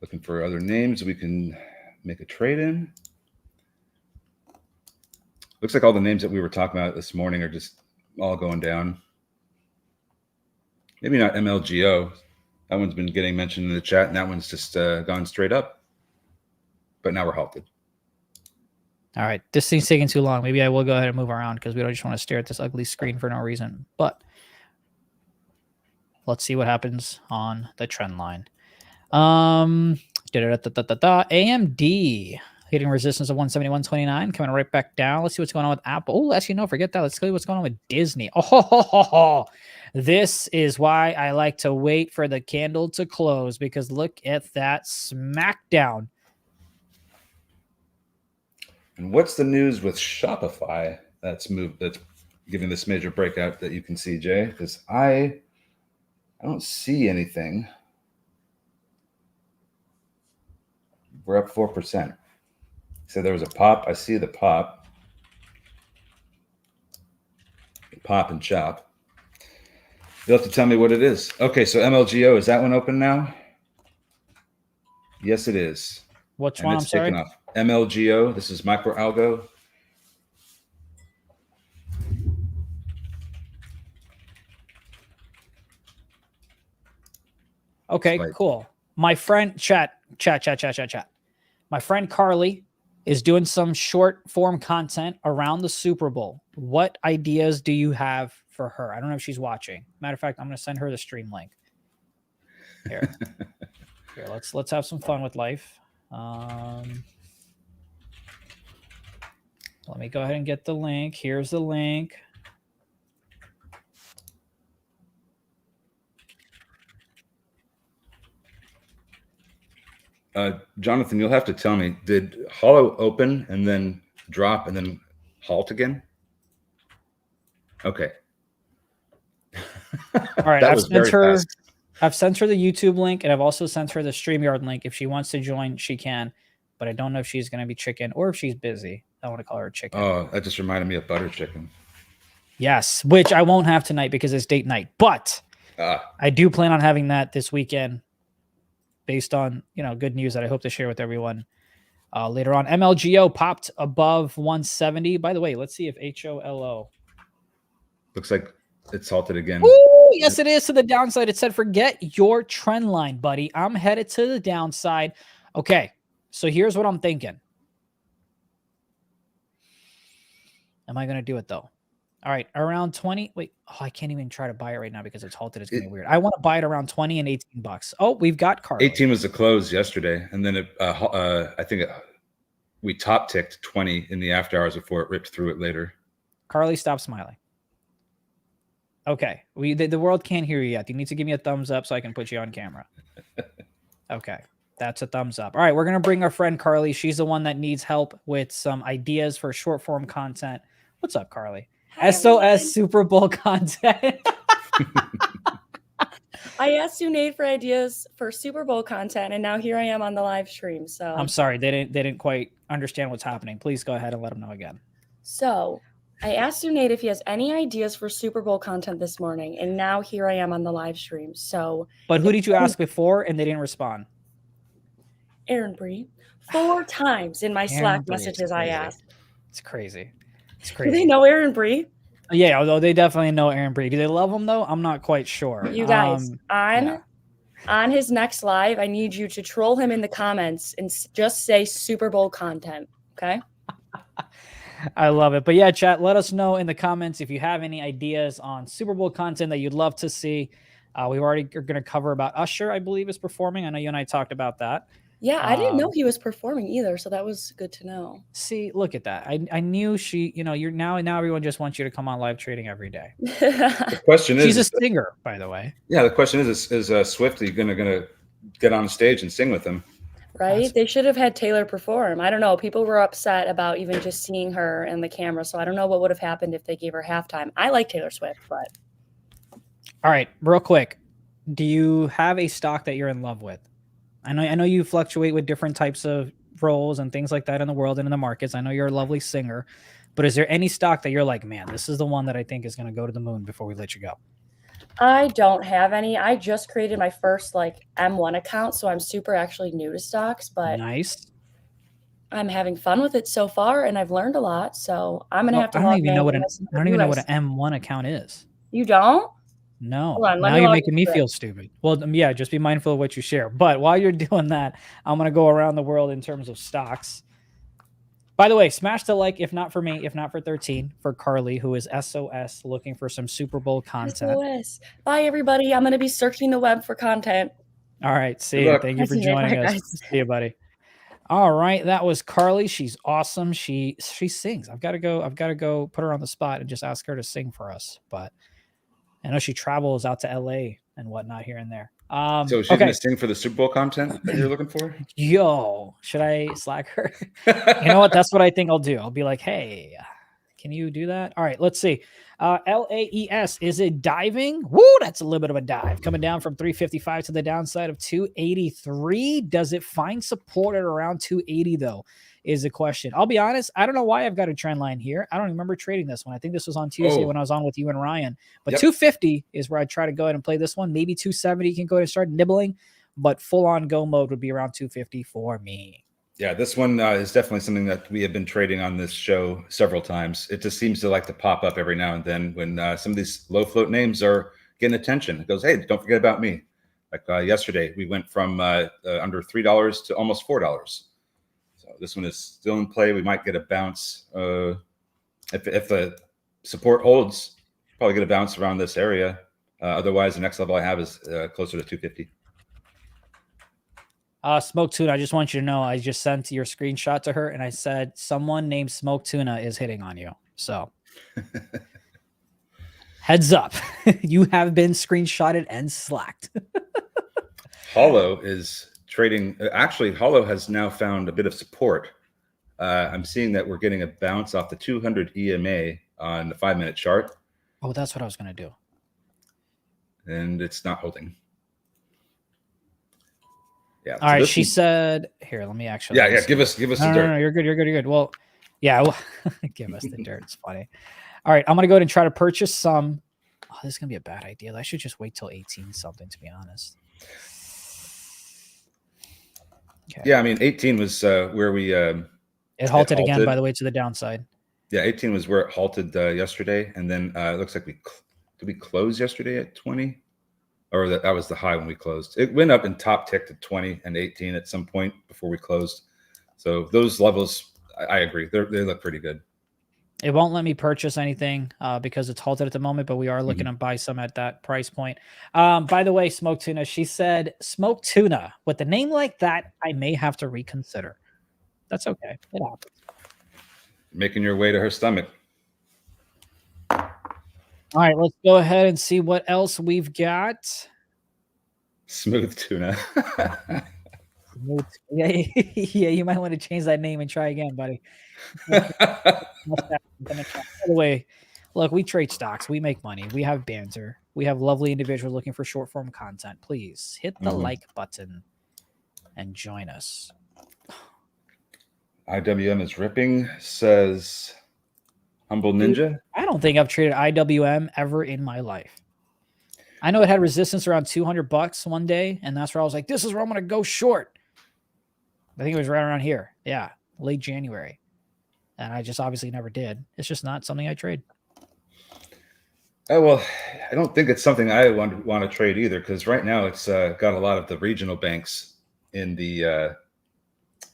Speaker 6: Looking for other names we can make a trade in. Looks like all the names that we were talking about this morning are just all going down. Maybe not MLGO. That one's been getting mentioned in the chat, and that one's just gone straight up. But now we're halted.
Speaker 1: All right, this thing's taking too long. Maybe I will go ahead and move around because we don't just want to stare at this ugly screen for no reason. But let's see what happens on the trend line. AMD hitting resistance of 171.29, coming right back down. Let's see what's going on with Apple. Oh, actually, no, forget that. Let's see what's going on with Disney. Oh, this is why I like to wait for the candle to close, because look at that smackdown.
Speaker 6: And what's the news with Shopify that's giving this major breakout that you can see, Jay? Because I don't see anything. We're up 4%. So there was a pop. I see the pop. Pop and chop. You'll have to tell me what it is. Okay, so MLGO, is that one open now? Yes, it is.
Speaker 1: Which one? I'm sorry.
Speaker 6: Off. MLGO. This is micro algo.
Speaker 1: Okay, cool. My friend, chat. My friend Carly is doing some short form content around the Super Bowl. What ideas do you have for her? I don't know if she's watching. Matter of fact, I'm going to send her the stream link. Here, let's have some fun with life. Let me go ahead and get the link. Here's the link.
Speaker 6: Jonathan, you'll have to tell me, did Hollow open and then drop and then halt again? Okay.
Speaker 1: All right, I've sent her the YouTube link, and I've also sent her the StreamYard link. If she wants to join, she can, but I don't know if she's going to be chicken or if she's busy. I want to call her chicken.
Speaker 6: Oh, that just reminded me of butter chicken.
Speaker 1: Yes, which I won't have tonight because it's date night, but I do plan on having that this weekend based on, good news that I hope to share with everyone later on. MLGO popped above 170. By the way, let's see if HOLO.
Speaker 6: Looks like it's halted again.
Speaker 1: Ooh, yes, it is to the downside. It said, forget your trend line, buddy. I'm headed to the downside. Okay, so here's what I'm thinking. Am I going to do it, though? All right, around 20. Wait, I can't even try to buy it right now because it's halted. It's going to be weird. I want to buy it around 20 and $18. Oh, we've got Carly.
Speaker 6: 18 was the close yesterday, and then I think we top ticked 20 in the after hours before it ripped through it later.
Speaker 1: Carly, stop smiling. Okay, the world can't hear you yet. You need to give me a thumbs up so I can put you on camera. Okay, that's a thumbs up. All right, we're going to bring our friend Carly. She's the one that needs help with some ideas for short form content. What's up, Carly?
Speaker 7: Hi,
Speaker 1: SOS
Speaker 7: everyone.
Speaker 1: Super Bowl content.
Speaker 7: I asked you, Nate, for ideas for Super Bowl content, and now here I am on the live stream. So
Speaker 1: I'm sorry, they didn't quite understand what's happening. Please go ahead and let them know again.
Speaker 7: So I asked you, Nate, if he has any ideas for Super Bowl content this morning, and now here I am on the live stream. So,
Speaker 1: but who did you ask before, and they didn't respond?
Speaker 7: Aaron Bree, 4 times in my Slack messages I asked.
Speaker 1: It's crazy. It's
Speaker 7: Do
Speaker 1: crazy.
Speaker 7: they know Aaron Bree?
Speaker 1: Yeah, although they definitely know Aaron Bree. Do they love him though? I'm not quite sure.
Speaker 7: You guys, on his next live, I need you to troll him in the comments and just say Super Bowl content. Okay.
Speaker 1: I love it. But yeah, chat, let us know in the comments if you have any ideas on Super Bowl content that you'd love to see. We already are going to cover about Usher, I believe, is performing. I know you and I talked about that.
Speaker 7: Yeah, I didn't know he was performing either, so that was good to know.
Speaker 1: See, look at that. I knew she, you're now everyone just wants you to come on live trading every day.
Speaker 6: The question is,
Speaker 1: she's a singer, by the way.
Speaker 6: Yeah, the question is Swifty gonna get on stage and sing with him?
Speaker 7: Right? They should have had Taylor perform. I don't know. People were upset about even just seeing her in the camera, so I don't know what would have happened if they gave her halftime. I like Taylor Swift, but.
Speaker 1: All right, real quick. Do you have a stock that you're in love with? I know you fluctuate with different types of roles and things like that in the world and in the markets. I know you're a lovely singer, but is there any stock that you're like, man, this is the one that I think is going to go to the moon before we let you go?
Speaker 7: I don't have any. I just created my first like M1 account, so I'm super actually new to stocks, but
Speaker 1: Nice.
Speaker 7: I'm having fun with it so far, and I've learned a lot. So I'm gonna
Speaker 1: Well,
Speaker 7: have to
Speaker 1: I don't
Speaker 7: log
Speaker 1: even
Speaker 7: in
Speaker 1: know
Speaker 7: and
Speaker 1: what
Speaker 7: listen
Speaker 1: I
Speaker 7: to
Speaker 1: don't
Speaker 7: you
Speaker 1: even know what
Speaker 7: guys.
Speaker 1: an M1 account is.
Speaker 7: You don't?
Speaker 1: No.
Speaker 7: Hold on, let
Speaker 1: Now
Speaker 7: me
Speaker 1: you're
Speaker 7: log
Speaker 1: making me
Speaker 7: into it.
Speaker 1: feel stupid. Well, yeah, just be mindful of what you share. But while you're doing that, I'm going to go around the world in terms of stocks. By the way, smash the like, if not for me, if not for 13, for Carly, who is SOS looking for some Super Bowl content.
Speaker 7: SOS. Bye, everybody. I'm gonna be searching the web for content.
Speaker 1: All right. See
Speaker 6: Good
Speaker 1: you.
Speaker 6: luck.
Speaker 1: Thank you for
Speaker 7: Bye,
Speaker 1: joining us.
Speaker 7: guys.
Speaker 1: See you, buddy. All right. That was Carly. She's awesome. She sings. I've got to go put her on the spot and just ask her to sing for us. But I know she travels out to LA and whatnot here and there.
Speaker 6: So she's
Speaker 1: Okay.
Speaker 6: going to sing for the Super Bowl content that you're looking for?
Speaker 1: Yo, should I slack her? You know what? That's what I think I'll do. I'll be like, hey, can you do that? All right, let's see. LAES, is it diving? Woo, that's a little bit of a dive. Coming down from 355 to the downside of 283. Does it find support at around 280, though, is the question. I'll be honest, I don't know why I've got a trend line here. I don't remember trading this one. I think this was on Tuesday when I was on with you and Ryan. But 250 is where I try to go ahead and play this one. Maybe 270 you can go ahead and start nibbling. But full-on go mode would be around 250 for me.
Speaker 6: Yeah, this one is definitely something that we have been trading on this show several times. It just seems to like to pop up every now and then when some of these low float names are getting attention. It goes, hey, don't forget about me. Like yesterday, we went from under $3 to almost $4. So this one is still in play. We might get a bounce. If the support holds, probably get a bounce around this area. Otherwise, the next level I have is closer to 250.
Speaker 1: Smoke Tuna, I just want you to know, I just sent your screenshot to her and I said, someone named Smoke Tuna is hitting on you. So heads up, you have been screenshotted and slacked.
Speaker 6: Hollow is trading. Actually, Hollow has now found a bit of support. I'm seeing that we're getting a bounce off the 200 EMA on the 5-minute chart.
Speaker 1: Oh, that's what I was going to do.
Speaker 6: And it's not holding. Yeah.
Speaker 1: All right. She said, here, let me actually.
Speaker 6: Yeah. Give us the dirt.
Speaker 1: No, you're good. Well, yeah. Well, give us the dirt. It's funny. All right. I'm going to go ahead and try to purchase some. Oh, this is going to be a bad idea. I should just wait till 18 something, to be honest.
Speaker 6: Okay. Yeah. I mean, 18 was where we.
Speaker 1: It halted again, by the way, to the downside.
Speaker 6: Yeah. 18 was where it halted yesterday. And then it looks like did we close yesterday at 20? Or that was the high when we closed. It went up and top ticked at 20 and 18 at some point before we closed. So those levels, I agree. They look pretty good.
Speaker 1: It won't let me purchase anything because it's halted at the moment, but we are looking to buy some at that price point. By the way, Smoke Tuna, she said, Smoke Tuna, with a name like that, I may have to reconsider. That's okay. It happens.
Speaker 6: Making your way to her stomach.
Speaker 1: All right, let's go ahead and see what else we've got.
Speaker 6: Smooth Tuna.
Speaker 1: Yeah, you might want to change that name and try again, buddy. By the way, look, we trade stocks. We make money. We have banter. We have lovely individuals looking for short form content. Please hit the like button and join us.
Speaker 6: IWM is ripping, says Humble Ninja.
Speaker 1: Dude, I don't think I've traded IWM ever in my life. I know it had resistance around $200 one day, and that's where I was like, this is where I'm going to go short. I think it was right around here. Yeah, late January. And I just obviously never did. It's just not something I trade.
Speaker 6: Oh, well, I don't think it's something I want to trade either, because right now it's got a lot of the regional banks in the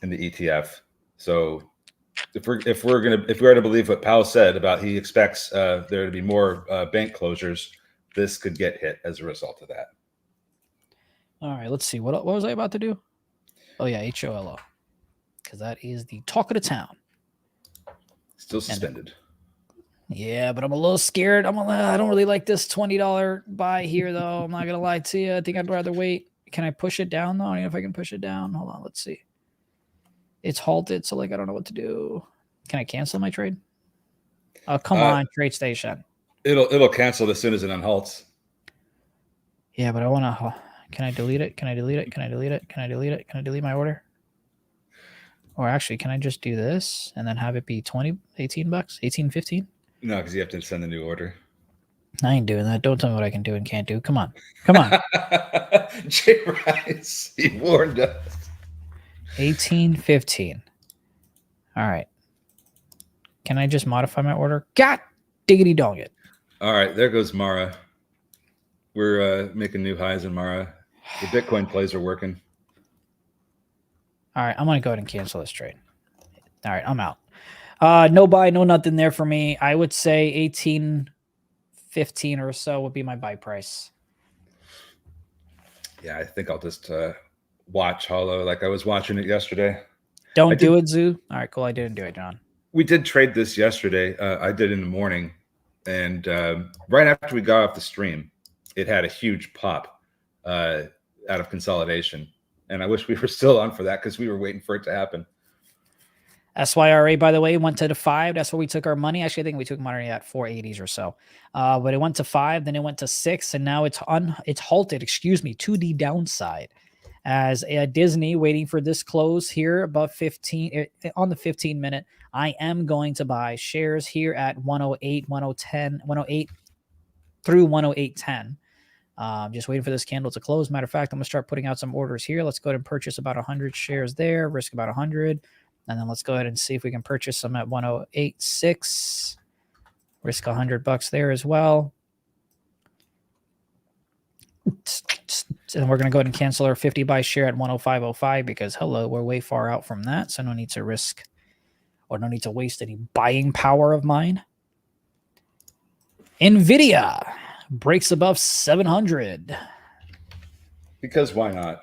Speaker 6: ETF. So if we are to believe what Powell said about he expects there to be more bank closures, this could get hit as a result of that.
Speaker 1: All right, let's see. What was I about to do? Oh yeah, HOLO, because that is the talk of the town.
Speaker 6: Still suspended.
Speaker 1: Yeah, but I'm a little scared. I don't really like this $20 buy here, though. I'm not gonna lie to you. I think I'd rather wait. Can I push it down though? I don't know if I can push it down. Hold on, let's see. It's halted, so like I don't know what to do. Can I cancel my trade? Oh, come on, trade station.
Speaker 6: It'll cancel as soon as it unhalts.
Speaker 1: Yeah, but I want to. Can I delete it? Can I delete it? Can I delete it? Can I delete it? Can I delete my order? Or actually, can I just do this and then have it be 20, 18 bucks, 18, 15?
Speaker 6: No, because you have to send a new order.
Speaker 1: I ain't doing that. Don't tell me what I can do and can't do. Come on. Come on.
Speaker 6: Jay Rice, he warned us.
Speaker 1: 18, 15. All right. Can I just modify my order? God diggity dong it.
Speaker 6: All right, there goes Mara. We're making new highs in Mara. The Bitcoin plays are working.
Speaker 1: All right, I'm going to go ahead and cancel this trade. All right, I'm out. No buy, no nothing there for me. I would say 18, 15 or so would be my buy price.
Speaker 6: Yeah, I think I'll just watch Hollow like I was watching it yesterday.
Speaker 1: Don't do it, Zoo. All right, cool. I didn't do it, John.
Speaker 6: We did trade this yesterday. I did in the morning. And right after we got off the stream, it had a huge pop out of consolidation. And I wish we were still on for that because we were waiting for it to happen.
Speaker 1: SYRA, by the way, went to the 5. That's where we took our money. Actually, I think we took money at 480s or so. But it went to 5, then it went to 6, and now it's halted, to the downside. As Disney waiting for this close here above 15 on the 15-minute. I am going to buy shares here at 108, 110, 108 through 108.10. Just waiting for this candle to close. Matter of fact, I'm going to start putting out some orders here. Let's go ahead and purchase about 100 shares there, risk about 100. And then let's go ahead and see if we can purchase some at 108.6. Risk $100 there as well. And we're going to go ahead and cancel our 50 buy share at 105.05 because, hello, we're way far out from that. So no need to risk or no need to waste any buying power of mine. NVIDIA breaks above 700.
Speaker 6: Because why not?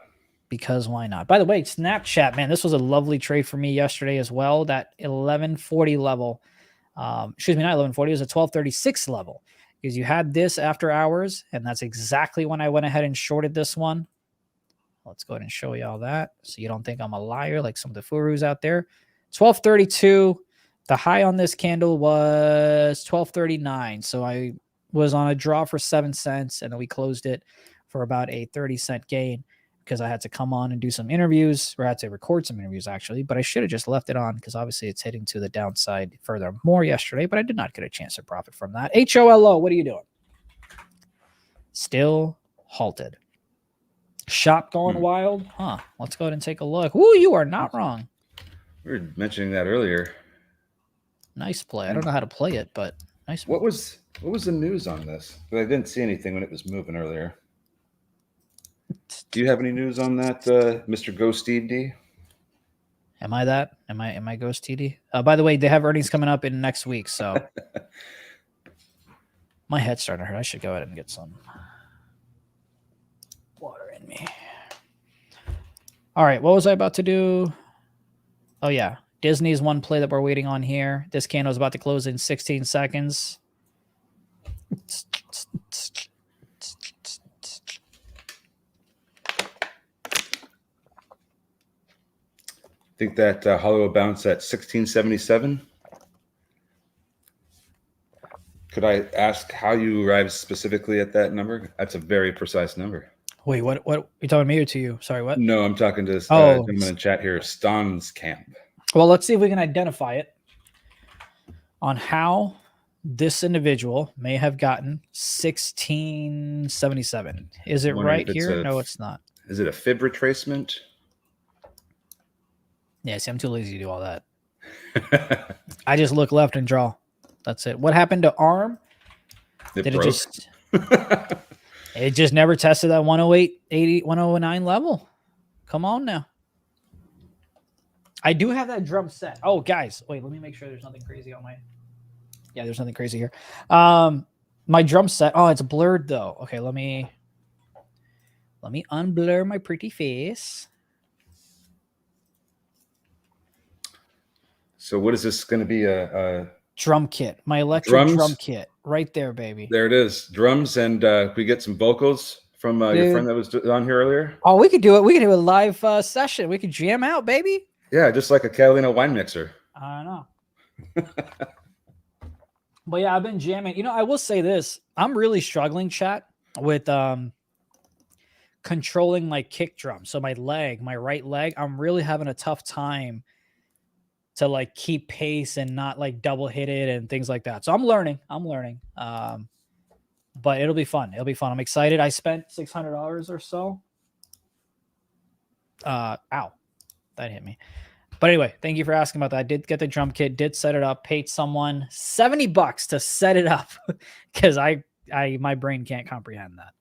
Speaker 1: Because why not? By the way, Snapchat, man, this was a lovely trade for me yesterday as well. That 1140 level, excuse me, not 1140, it was a 1236 level because you had this after hours, and that's exactly when I went ahead and shorted this one. Let's go ahead and show you all that so you don't think I'm a liar like some of the furus out there. 1232. The high on this candle was 1239. So I was on a draw for 7 cents, and then we closed it for about a 30-cent gain because I had to come on and do some interviews, or I had to record some interviews actually, but I should have just left it on because obviously it's heading to the downside further more yesterday, but I did not get a chance to profit from that. HOLO, what are you doing? Still halted. Shop going wild? Huh. Let's go ahead and take a look. Ooh, you are not wrong.
Speaker 6: We were mentioning that earlier.
Speaker 1: Nice play. I don't know how to play it, but nice.
Speaker 6: What was the news on this? Because I didn't see anything when it was moving earlier. Do you have any news on that, Mr. Ghost D?
Speaker 1: Am I that? Am I Ghost TD? By the way, they have earnings coming up in next week, so my head's starting to hurt. I should go ahead and get some water in me. All right, what was I about to do? Oh yeah, Disney's one play that we're waiting on here. This candle is about to close in 16 seconds.
Speaker 6: I think that Hollow bounce at 1677. Could I ask how you arrived specifically at that number? That's a very precise number.
Speaker 1: Wait, what? You talking to me or to you? Sorry, what?
Speaker 6: No, I'm talking to this gentleman in chat here, Stan's Camp.
Speaker 1: Well, let's see if we can identify it on how this individual may have gotten 1677. Is it right here? No, it's not.
Speaker 6: Is it a fib retracement?
Speaker 1: Yeah, see, I'm too lazy to do all that. I just look left and draw. That's it. What happened to ARM?
Speaker 6: It broke.
Speaker 1: It just never tested that 108.80, 109 level. Come on now. I do have that drum set. Oh, guys, wait, let me make sure there's nothing crazy on my. Yeah, there's nothing crazy here. My drum set. Oh, it's blurred though. Okay, let me unblur my pretty face.
Speaker 6: So what is this going to be? A
Speaker 1: drum kit. My electric drum kit. Right there, baby.
Speaker 6: There it is. Drums, and we get some vocals from your friend that was on here earlier.
Speaker 1: Oh, we could do it. We could do a live session. We could jam out, baby.
Speaker 6: Yeah, just like a Catalina wine mixer.
Speaker 1: I know. But yeah, I've been jamming. You know, I will say this. I'm really struggling, chat, with controlling my kick drum. So my right leg, I'm really having a tough time to like keep pace and not like double hit it and things like that. So I'm learning. But it'll be fun. I'm excited. I spent $600 or so. Ow, that hit me. But anyway, thank you for asking about that. I did get the drum kit, did set it up, paid someone $70 to set it up because my brain can't comprehend that.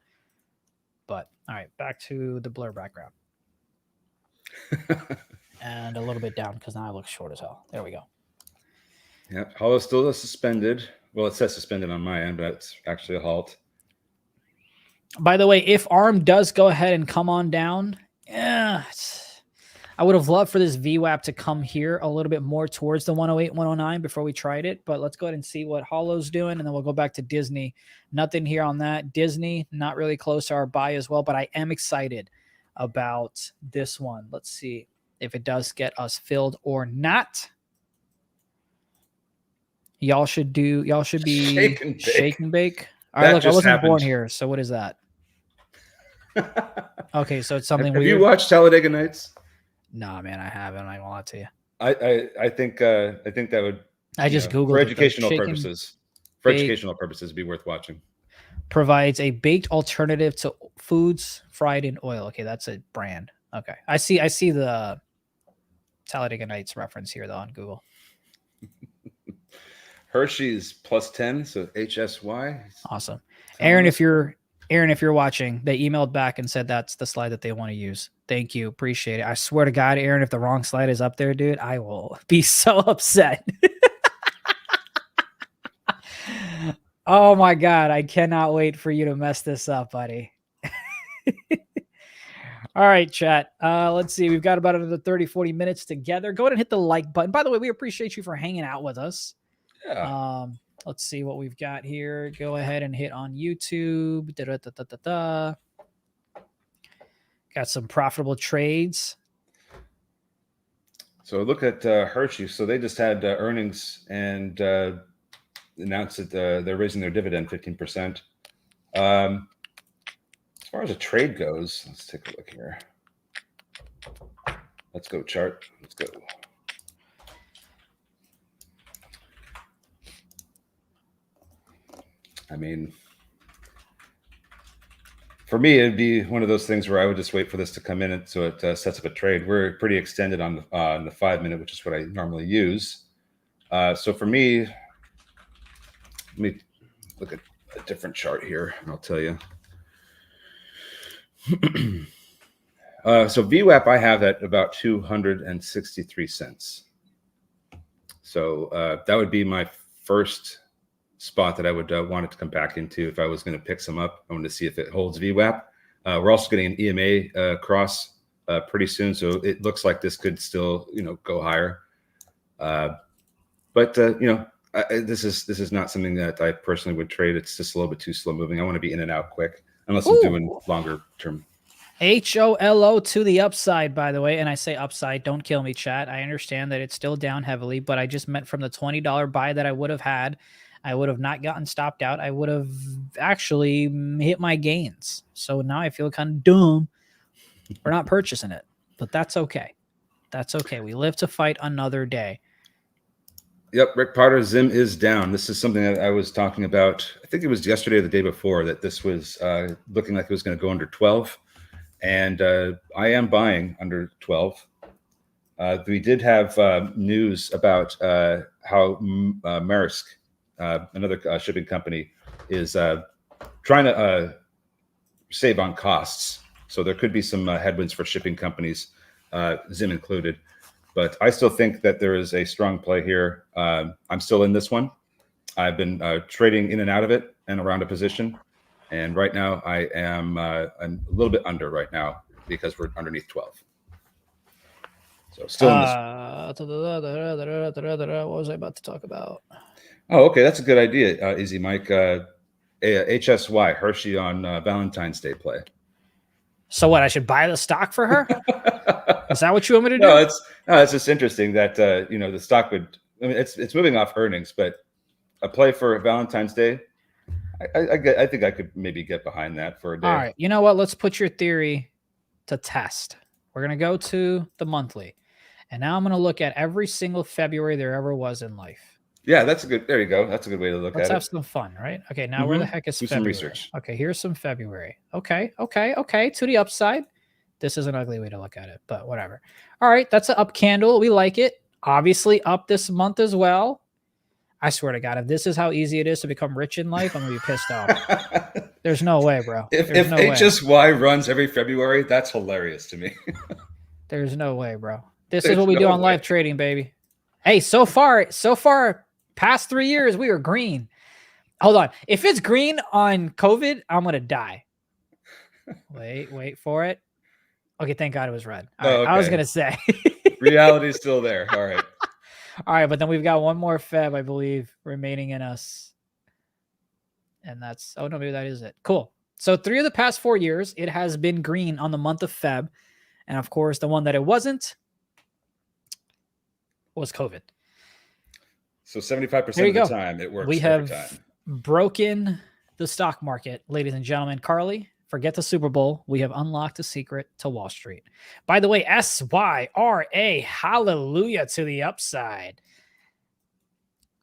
Speaker 1: But all right, back to the blur background. And a little bit down because now I look short as hell. There we go.
Speaker 6: Yeah, hollow still suspended. Well, it says suspended on my end, but it's actually a halt.
Speaker 1: By the way, if ARM does go ahead and come on down, I would have loved for this VWAP to come here a little bit more towards the 108, 109 before we tried it. But let's go ahead and see what Hollow's doing, and then we'll go back to Disney. Nothing here on that. Disney, not really close to our buy as well, but I am excited about this one. Let's see if it does get us filled or not. Y'all should be shake and bake. All right, look, I wasn't born here, so what is that? Okay, so it's something weird.
Speaker 6: Have you watched Talladega Nights?
Speaker 1: Nah, man, I haven't. I won't lie to you.
Speaker 6: I think that would.
Speaker 1: I just Googled
Speaker 6: for
Speaker 1: it,
Speaker 6: educational purposes. For educational purposes, it'd be worth watching.
Speaker 1: Provides a baked alternative to foods fried in oil. Okay, that's a brand. Okay, I see the Talladega Nights reference here though on Google.
Speaker 6: Hershey's +10, so HSY.
Speaker 1: Awesome. Aaron, if you're watching, they emailed back and said that's the slide that they want to use. Thank you. Appreciate it. I swear to God, Aaron, if the wrong slide is up there, dude, I will be so upset. Oh my God. I cannot wait for you to mess this up, buddy. All right, chat. Let's see. We've got about another 30, 40 minutes together. Go ahead and hit the like button. By the way, we appreciate you for hanging out with us. Yeah. Let's see what we've got here. Go ahead and hit on YouTube. Got some profitable trades.
Speaker 6: So look at Hershey. So they just had earnings and announced that they're raising their dividend 15%. As far as a trade goes, let's take a look here. Let's go chart. Let's go. I mean, for me, it'd be one of those things where I would just wait for this to come in so it sets up a trade. We're pretty extended on the 5 minute, which is what I normally use. So for me, let me look at a different chart here, and I'll tell you. So VWAP I have at about 263 cents. So that would be my first spot that I would want it to come back into if I was going to pick some up. I wanted to see if it holds VWAP. We're also getting an EMA cross pretty soon, so it looks like this could still, go higher. But this is not something that I personally would trade. It's just a little bit too slow moving. I want to be in and out quick, unless I'm doing longer term.
Speaker 1: HOLO to the upside, by the way. And I say upside, don't kill me, chat. I understand that it's still down heavily, but I just meant from the $20 buy that I would have had, I would have not gotten stopped out. I would have actually hit my gains. So now I feel kind of dumb for not purchasing it, but that's okay. That's okay. We live to fight another day.
Speaker 6: Yep, Rick Potter, Zim is down. This is something that I was talking about. I think it was yesterday or the day before that this was looking like it was going to go under 12. And I am buying under 12. We did have news about how Maersk, another shipping company, is trying to save on costs. So there could be some headwinds for shipping companies, Zim included. But I still think that there is a strong play here. I'm still in this one. I've been trading in and out of it and around a position. And right now I am a little bit under right now because we're underneath 12. So still in this.
Speaker 1: What was I about to talk about?
Speaker 6: Oh, okay. That's a good idea, Easy Mike. HSY, Hershey on Valentine's Day play.
Speaker 1: So what? I should buy the stock for her? Is that what you want me to do?
Speaker 6: No, it's just interesting that the stock would. I mean, it's moving off earnings, but a play for Valentine's Day. I think I could maybe get behind that for a day.
Speaker 1: All right. You know what? Let's put your theory to test. We're going to go to the monthly. And now I'm going to look at every single February there ever was in life.
Speaker 6: Yeah, that's a good. There you go. That's a good way to look
Speaker 1: Let's
Speaker 6: at
Speaker 1: have
Speaker 6: it.
Speaker 1: some fun, right? Okay, now where the heck is
Speaker 6: Do some
Speaker 1: February?
Speaker 6: research.
Speaker 1: Okay, here's some February. Okay. To the upside. This is an ugly way to look at it, but whatever. All right, that's an up candle. We like it. Obviously up this month as well. I swear to God, if this is how easy it is to become rich in life, I'm going to be pissed off. There's no way, bro.
Speaker 6: If
Speaker 1: no way.
Speaker 6: HSY runs every February, that's hilarious to me.
Speaker 1: There's no way, bro. This is what we do on live trading, baby. Hey, so far, past 3 years, we are green. Hold on. If it's green on COVID, I'm going to die. Wait for it. Okay, thank God it was red. All right,
Speaker 6: okay.
Speaker 1: I was going to say.
Speaker 6: Reality is still there. All right.
Speaker 1: All right, but then we've got one more Feb, I believe, remaining in us. And that's, oh no, maybe that is it. Cool. So 3 of the past 4 years, it has been green on the month of Feb. And of course, the one that it wasn't was COVID.
Speaker 6: So 75% of the time, it works.
Speaker 1: We have broken the stock market, ladies and gentlemen. Carly, forget the Super Bowl. We have unlocked the secret to Wall Street. By the way, SYRA, hallelujah to the upside.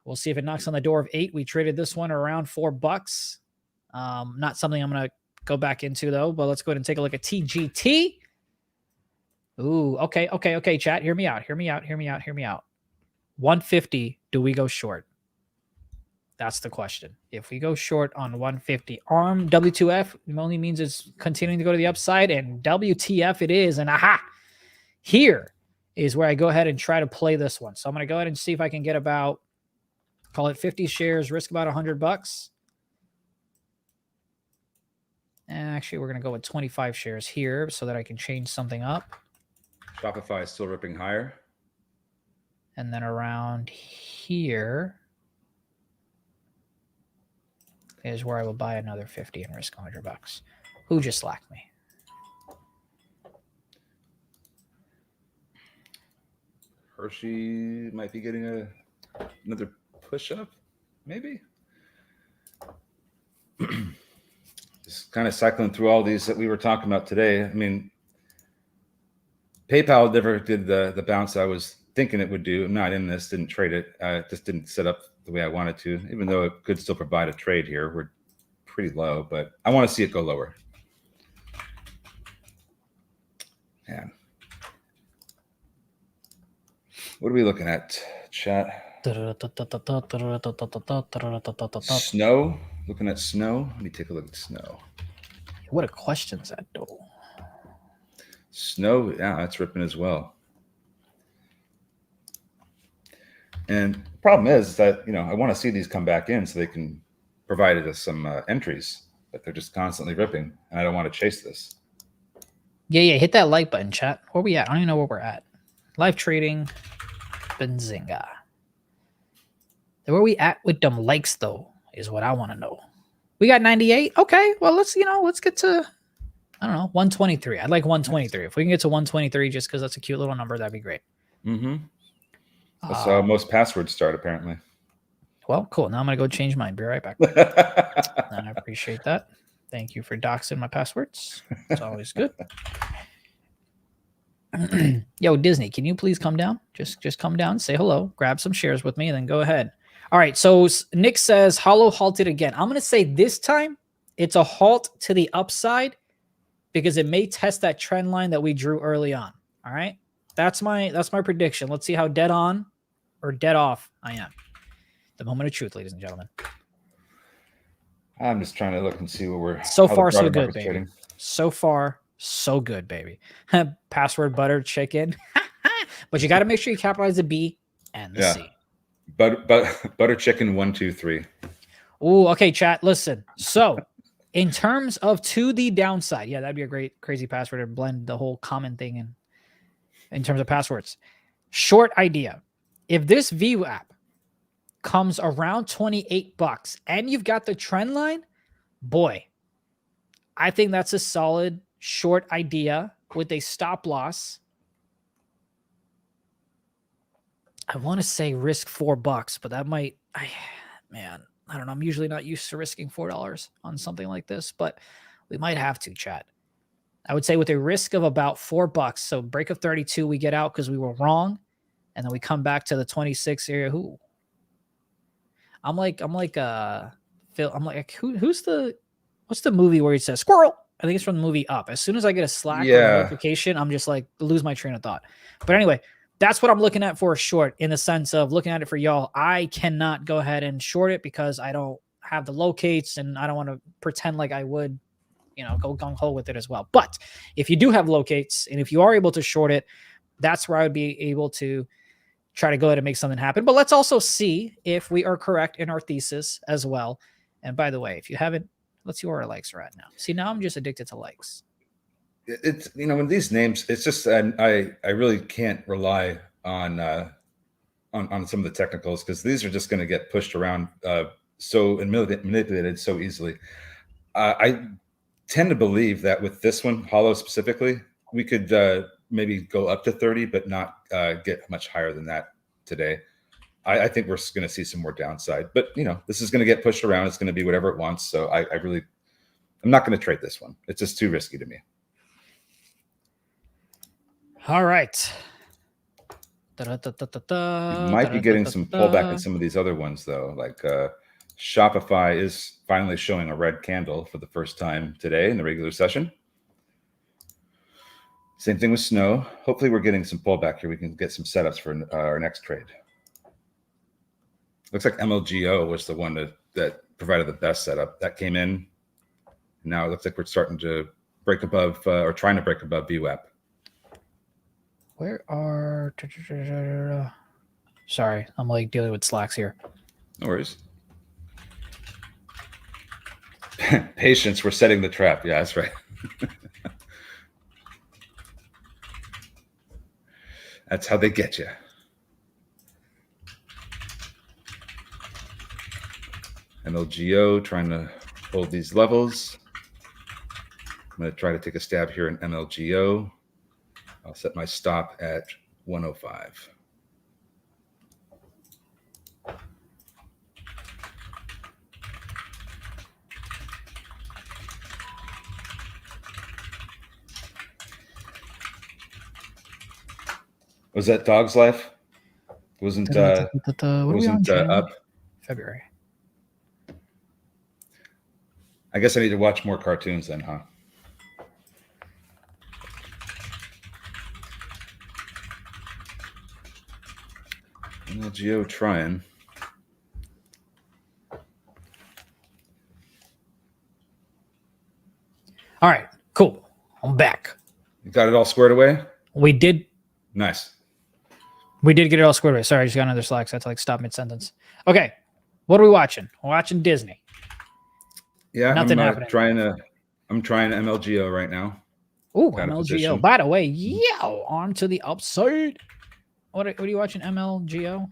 Speaker 1: We'll see if it knocks on the door of 8. We traded this one around $4. Not something I'm going to go back into, though, but let's go ahead and take a look at TGT. Ooh, okay, chat. Hear me out. 150, do we go short? That's the question. If we go short on 150, ARM W2F only means it's continuing to go to the upside, and WTF it is. And aha, here is where I go ahead and try to play this one. So I'm going to go ahead and see if I can get about, call it 50 shares, risk about $100. And actually, we're going to go with 25 shares here so that I can change something up.
Speaker 6: Shopify is still ripping higher.
Speaker 1: And then around here is where I will buy another 50 and risk $100. Who just slacked me?
Speaker 6: Hershey might be getting another push up, maybe. Just kind of cycling through all these that we were talking about today. I mean, PayPal never did the bounce I was thinking it would do. I'm not in this, didn't trade it. Just didn't set up the way I wanted to, even though it could still provide a trade here. We're pretty low, but I want to see it go lower. Man. What are we looking at, chat? Snow? Looking at snow? Let me take a look at snow.
Speaker 1: What a question's that, though?
Speaker 6: Snow, yeah, that's ripping as well. And the problem is that, I want to see these come back in so they can provide us some entries, but they're just constantly ripping, and I don't want to chase this.
Speaker 1: Yeah, hit that like button, chat. Where we at? I don't even know where we're at. Live trading, Benzinga. Where we at with them likes, though, is what I want to know. We got 98. Okay, well, let's get to, I don't know, 123. I'd like 123. If we can get to 123 just because that's a cute little number, that'd be great.
Speaker 6: Mm-hmm. That's how most passwords start, apparently.
Speaker 1: Well, cool. Now I'm going to go change mine. Be right back. And I appreciate that. Thank you for doxing my passwords. It's always good. Yo, Disney, can you please come down? Just come down, say hello, grab some shares with me, and then go ahead. All right, so Nick says, hollow halted again. I'm going to say this time it's a halt to the upside because it may test that trend line that we drew early on. All right, that's my prediction. Let's see how dead on or dead off I am. The moment of truth, ladies and gentlemen.
Speaker 6: I'm just trying to look and see where we're.
Speaker 1: So far, so good, baby. Trading. So far, so good, baby. Password butter chicken. But you got to make sure you capitalize the B and the C.
Speaker 6: Butter chicken 1, 2, 3.
Speaker 1: Oh, okay, chat. Listen. So, in terms of to the downside, yeah, that'd be a great crazy password to blend the whole common thing in terms of passwords. Short idea: if this VWAP comes around $28 and you've got the trend line, boy, I think that's a solid short idea with a stop loss. I want to say risk $4, but that might, man, I don't know. I'm usually not used to risking $4 on something like this, but we might have to, chat. I would say with a risk of about $4. So break of 32, we get out because we were wrong. And then we come back to the 26 area. Who? I'm like Phil. I'm like, what's the movie where he says squirrel? I think it's from the movie Up. As soon as I get a Slack or a notification, I'm just like lose my train of thought. But anyway, that's what I'm looking at for a short, in the sense of looking at it for y'all. I cannot go ahead and short it because I don't have the locates and I don't want to pretend like I would, go gung-ho with it as well. But if you do have locates and if you are able to short it, that's where I would be able to try to go ahead and make something happen. But let's also see if we are correct in our thesis as well. And by the way, if you haven't, let's see where our likes are at now. See, now I'm just addicted to likes.
Speaker 6: It's, when these names, it's just, I really can't rely on some of the technicals, because these are just going to get pushed around so and manipulated so easily. I tend to believe that with this one, Hollow specifically, we could maybe go up to 30, but not get much higher than that today. I think we're going to see some more downside, but this is going to get pushed around. It's going to be whatever it wants. So I'm not going to trade this one. It's just too risky to me.
Speaker 1: All right.
Speaker 6: You might be getting some pullback in some of these other ones, though. Like Shopify is finally showing a red candle for the first time today in the regular session. Same thing with Snow. Hopefully we're getting some pullback here. We can get some setups for our next trade. Looks like MLGO was the one that provided the best setup. That came in. Now it looks like we're starting to break above or trying to break above VWAP.
Speaker 1: Where are... Sorry, I'm like dealing with slacks here.
Speaker 6: No worries. Patience, we're setting the trap. Yeah, that's right. That's how they get you. MLGO trying to hold these levels. I'm going to try to take a stab here in MLGO. I'll set my stop at 105. Was that Dog's Life? Wasn't up
Speaker 1: February.
Speaker 6: I guess I need to watch more cartoons then, huh? Geo trying.
Speaker 1: All right, cool. I'm back.
Speaker 6: You got it all squared away?
Speaker 1: We did.
Speaker 6: Nice.
Speaker 1: We did get it all squared away. Sorry, I just got another Slack, so I had to like stop mid-sentence. Okay, what are we watching? We're watching Disney.
Speaker 6: Yeah,
Speaker 1: Nothing happening.
Speaker 6: I'm trying MLGO right now.
Speaker 1: Ooh, MLGO. By the way, on to the upside. What are you watching, MLGO?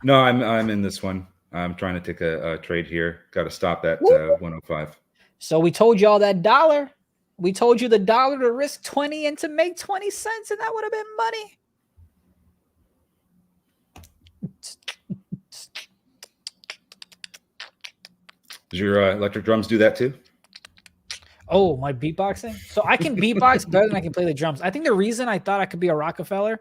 Speaker 6: No, I'm in this one. I'm trying to take a trade here. Got to stop at 105.
Speaker 1: So we told y'all that dollar. We told you the dollar to risk 20 and to make 20 cents, and that would have been money.
Speaker 6: Does your electric drums do that too?
Speaker 1: Oh, my beatboxing? So I can beatbox better than I can play the drums. I think the reason I thought I could be a Rockefeller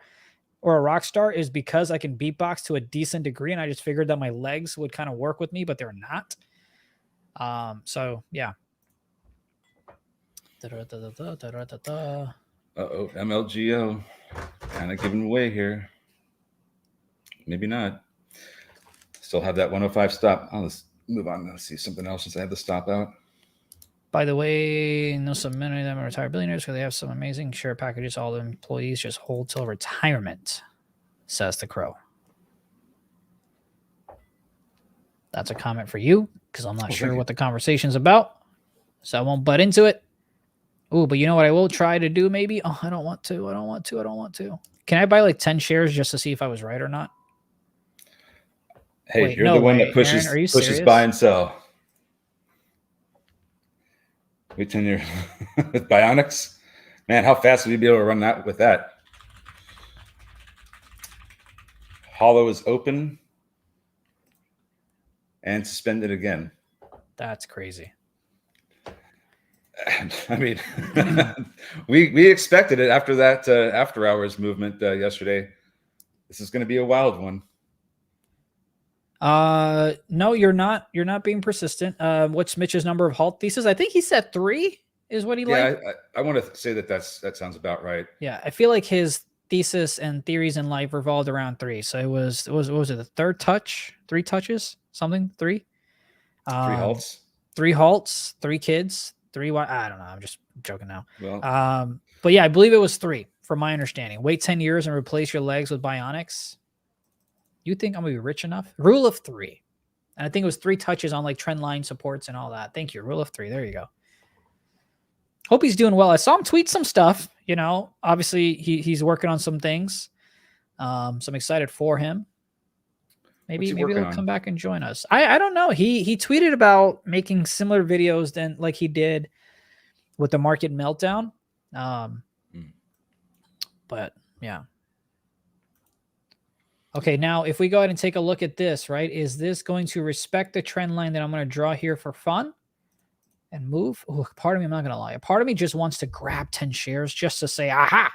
Speaker 1: or a rock star is because I can beatbox to a decent degree, and I just figured that my legs would kind of work with me, but they're not. So yeah.
Speaker 6: Uh-oh, MLGO kind of giving away here. Maybe not. Still have that 105 stop. Let's move on. Let's see something else since I have the stop out.
Speaker 1: By the way, know so many of them are retired billionaires because they have some amazing share packages all the employees just hold till retirement, says the Crow. That's a comment for you because I'm not sure what the conversation's about, so I won't butt into it. Ooh, but you know what I will try to do maybe? Oh, I don't want to. Can I buy like 10 shares just to see if I was right or not?
Speaker 6: Hey, wait, you're the one that pushes buy and sell. Wait 10 years with Bionics? Man, how fast would you be able to run that with that? Hollow is open. and suspended again.
Speaker 1: That's crazy.
Speaker 6: I mean, we expected it after that after hours movement yesterday. This is going to be a wild one.
Speaker 1: No, you're not. You're not being persistent. What's Mitch's number of halt thesis? I think he said 3 is what he liked.
Speaker 6: I want to say that sounds about right.
Speaker 1: Yeah, I feel like his thesis and theories in life revolved around 3. So it was what was it, the third touch, 3 touches, something, 3.
Speaker 6: 3 halts.
Speaker 1: 3 halts, 3 kids, 3. I don't know. I'm just joking now.
Speaker 6: Well,
Speaker 1: but yeah, I believe it was 3 from my understanding. Wait 10 years and replace your legs with bionics. You think I'm gonna be rich enough? Rule of 3. And I think it was 3 touches on like trend line supports and all that. Thank you. Rule of 3. There you go. Hope he's doing well. I saw him tweet some stuff, you know, obviously he's working on some things. So I'm excited for him. Maybe he'll come back and join us. I don't know. He tweeted about making similar videos than like he did with the market meltdown. But yeah. Okay, now if we go ahead and take a look at this, right? Is this going to respect the trend line that I'm going to draw here for fun and move? Oh, part of me, I'm not going to lie. A part of me just wants to grab 10 shares just to say, aha,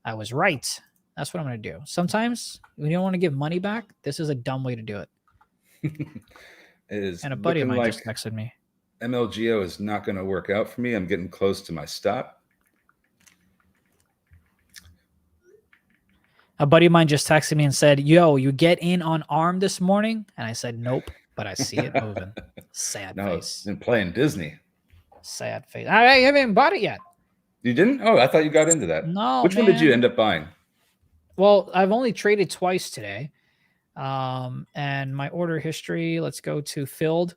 Speaker 1: I was right. That's what I'm going to do. Sometimes when you don't want to give money back, this is a dumb way to do it.
Speaker 6: It is.
Speaker 1: And a buddy of mine just texted me.
Speaker 6: MLGO is not going to work out for me. I'm getting close to my stop.
Speaker 1: A buddy of mine just texted me and said, yo, you get in on ARM this morning? And I said, nope, but I see it moving. Sad face.
Speaker 6: Been playing Disney.
Speaker 1: Sad face. I haven't even bought it yet.
Speaker 6: You didn't? Oh, I thought you got into that.
Speaker 1: No,
Speaker 6: Which one did you end up buying?
Speaker 1: Well, I've only traded twice today. And my order history, let's go to filled,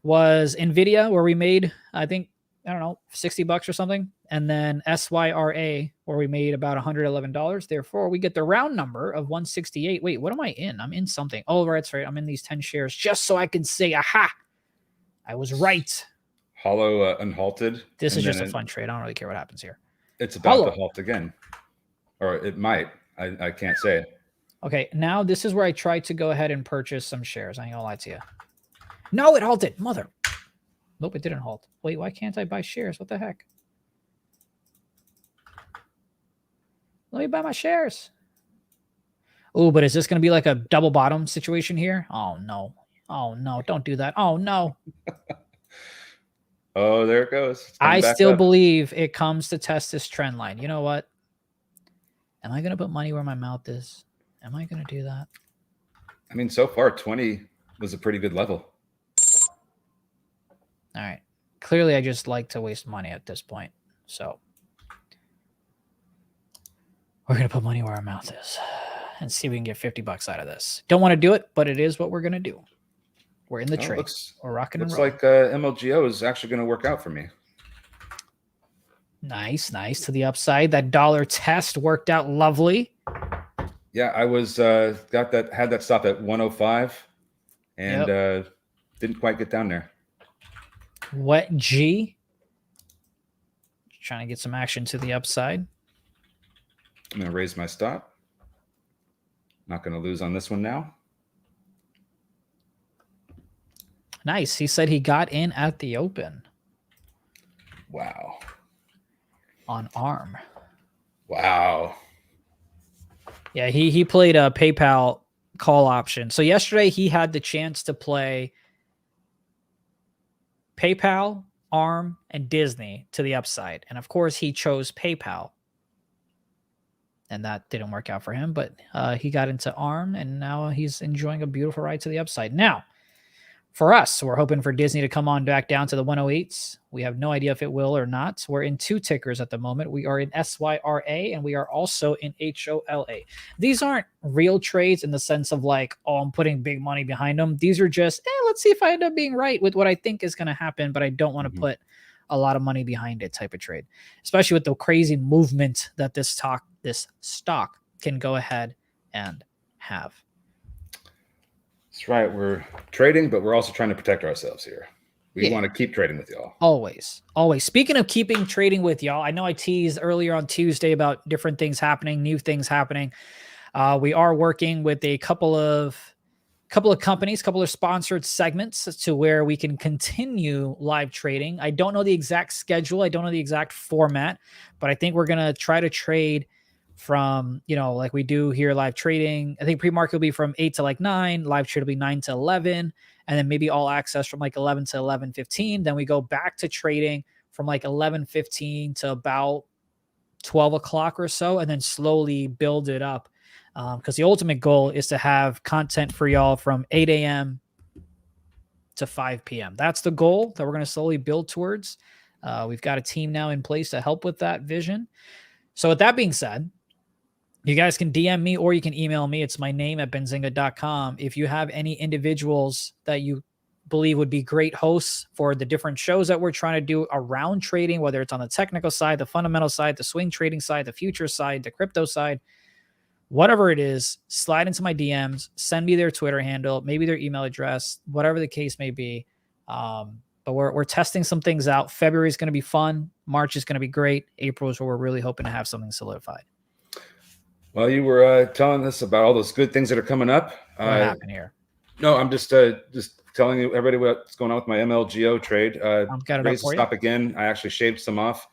Speaker 1: was NVIDIA, where we made, I think, I don't know, $60 or something. And then SYRA, where we made about $111. Therefore, we get the round number of 168. Wait, what am I in? I'm in something. Oh, that's right. I'm in these 10 shares just so I can say, aha, I was right.
Speaker 6: Hollow unhalted.
Speaker 1: This is just a fun trade. I don't really care what happens here.
Speaker 6: It's about to halt again. Or it might. I can't say.
Speaker 1: Okay, now this is where I tried to go ahead and purchase some shares. I ain't gonna lie to you. No, it halted. Mother. Nope, it didn't halt. Wait, why can't I buy shares? What the heck? Let me buy my shares. Oh, but is this going to be like a double bottom situation here? Oh, no. Oh, no. Don't do that. Oh, no.
Speaker 6: Oh, there it goes.
Speaker 1: I still believe it comes to test this trend line. You know what? Am I going to put money where my mouth is? Am I going to do that?
Speaker 6: I mean, so far, 20 was a pretty good level.
Speaker 1: All right. Clearly, I just like to waste money at this point. So we're going to put money where our mouth is and see if we can get $50 out of this. Don't want to do it, but it is what we're going to do. We're in the trade. We're rocking and rolling.
Speaker 6: Looks like MLGO is actually going to work out for me.
Speaker 1: Nice, nice to the upside. That dollar test worked out lovely.
Speaker 6: Yeah, I was had that stop at 105 and didn't quite get down there.
Speaker 1: Wet G. Trying to get some action to the upside.
Speaker 6: I'm going to raise my stop. Not going to lose on this one now.
Speaker 1: Nice. He said he got in at the open.
Speaker 6: Wow.
Speaker 1: On ARM.
Speaker 6: Wow.
Speaker 1: Yeah, he played a PayPal call option. So yesterday he had the chance to play PayPal, ARM, and Disney to the upside. And of course he chose PayPal. And that didn't work out for him, but he got into ARM and now he's enjoying a beautiful ride to the upside. Now, for us, we're hoping for Disney to come on back down to the 108s. We have no idea if it will or not. We're in 2 tickers at the moment. We are in SYRA and we are also in HOLA. These aren't real trades in the sense of like, oh, I'm putting big money behind them. These are just, let's see if I end up being right with what I think is going to happen, but I don't want to put a lot of money behind it type of trade, especially with the crazy movement that this stock can go ahead and have.
Speaker 6: That's right. We're trading, but we're also trying to protect ourselves here. We want to keep trading with y'all.
Speaker 1: Always. Always. Speaking of keeping trading with y'all, I know I teased earlier on Tuesday about different things happening, new things happening. We are working with a couple of couple of companies, couple of sponsored segments to where we can continue live trading. I don't know the exact schedule. I don't know the exact format, but I think we're going to try to trade from, like we do here, live trading. I think pre-market will be from 8 to like 9, live trade will be 9 to 11, and then maybe all access from like 11 to 11:15. Then we go back to trading from like 11:15 to about 12 o'clock or so, and then slowly build it up. Because the ultimate goal is to have content for y'all from 8 a.m. to 5 p.m. That's the goal that we're going to slowly build towards. We've got a team now in place to help with that vision. So with that being said, you guys can DM me or you can email me. It's my name at benzinga.com. If you have any individuals that you believe would be great hosts for the different shows that we're trying to do around trading, whether it's on the technical side, the fundamental side, the swing trading side, the future side, the crypto side, whatever it is, slide into my DMs, send me their Twitter handle, maybe their email address, whatever the case may be. But we're testing some things out. February is going to be fun. March is going to be great. April is where we're really hoping to have something solidified.
Speaker 6: Well, you were telling us about all those good things that are coming up.
Speaker 1: What happened here?
Speaker 6: No, I'm just telling you everybody what's going on with my MLGO trade.
Speaker 1: Got it up for you.
Speaker 6: Stop again. I actually shaved some off.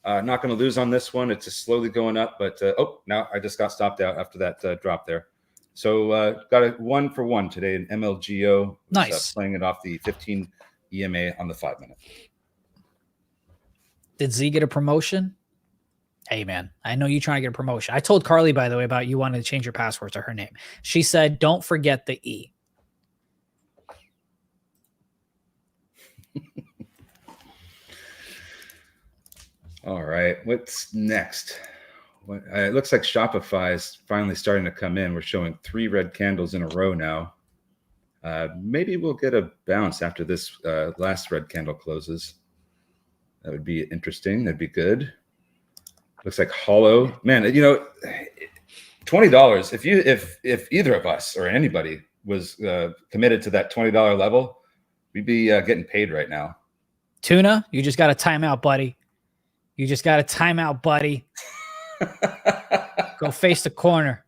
Speaker 6: Not going to lose on this one. It's just slowly going up, but now I just got stopped out after that drop there. So got a 1-for-1 today in MLGO.
Speaker 1: Nice.
Speaker 6: Playing it off the 15 EMA on the 5-minute.
Speaker 1: Did Z get a promotion? Hey, man, I know you're trying to get a promotion. I told Carly, by the way, about you wanting to change your password to her name. She said, don't forget the E.
Speaker 6: All right, what's next? It looks like Shopify is finally starting to come in. We're showing 3 red candles in a row now. Maybe we'll get a bounce after this last red candle closes. That would be interesting. That'd be good. Looks like hollow. Man, $20. If either of us or anybody was committed to that $20 level, we'd be getting paid right now.
Speaker 1: Tuna, you just got a timeout, buddy. You just got a timeout, buddy. Go face the corner.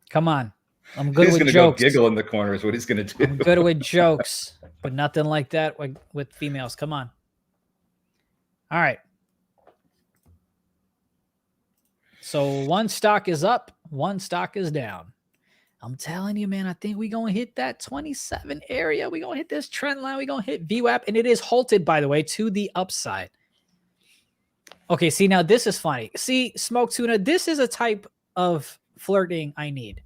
Speaker 1: Come on. I'm good with jokes.
Speaker 6: Go giggle in the corner is what he's going to do.
Speaker 1: I'm good with jokes, but nothing like that with females. Come on. All right. So one stock is up, one stock is down. I'm telling you, man, I think we're going to hit that 27 area. We're going to hit this trend line. We're going to hit VWAP, and it is halted, by the way, to the upside. Okay, see, now this is funny. See, Smoke Tuna, this is a type of flirting I need.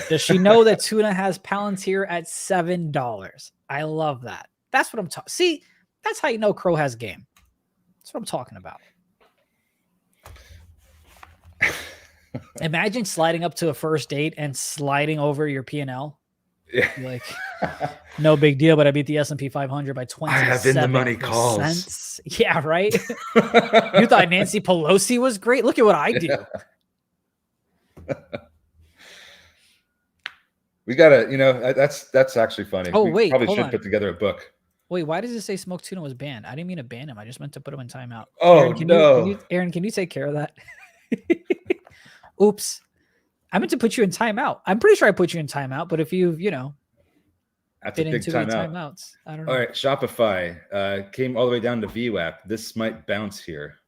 Speaker 1: Does she know that Tuna has Palantir at $7? I love that. That's what I'm talking. See, that's how you know Crow has game. That's what I'm talking about. Imagine sliding up to a first date and sliding over your P&L.
Speaker 6: Yeah.
Speaker 1: Like, no big deal, but I beat the S&P 500 by 27%.
Speaker 6: I have in the money calls.
Speaker 1: Yeah, right? You thought Nancy Pelosi was great? Look at what I do.
Speaker 6: We got to, that's actually funny.
Speaker 1: Oh, wait,
Speaker 6: probably
Speaker 1: hold
Speaker 6: should
Speaker 1: on.
Speaker 6: Put together a book.
Speaker 1: Wait, why does it say Smoke Tuna was banned? I didn't mean to ban him. I just meant to put him in timeout.
Speaker 6: Oh,
Speaker 1: Aaron, can you take care of that? Oops. I meant to put you in timeout. I'm pretty sure I put you in timeout, but if you've,
Speaker 6: that's a big
Speaker 1: timeouts, I don't know.
Speaker 6: All right, Shopify came all the way down to VWAP. This might bounce here.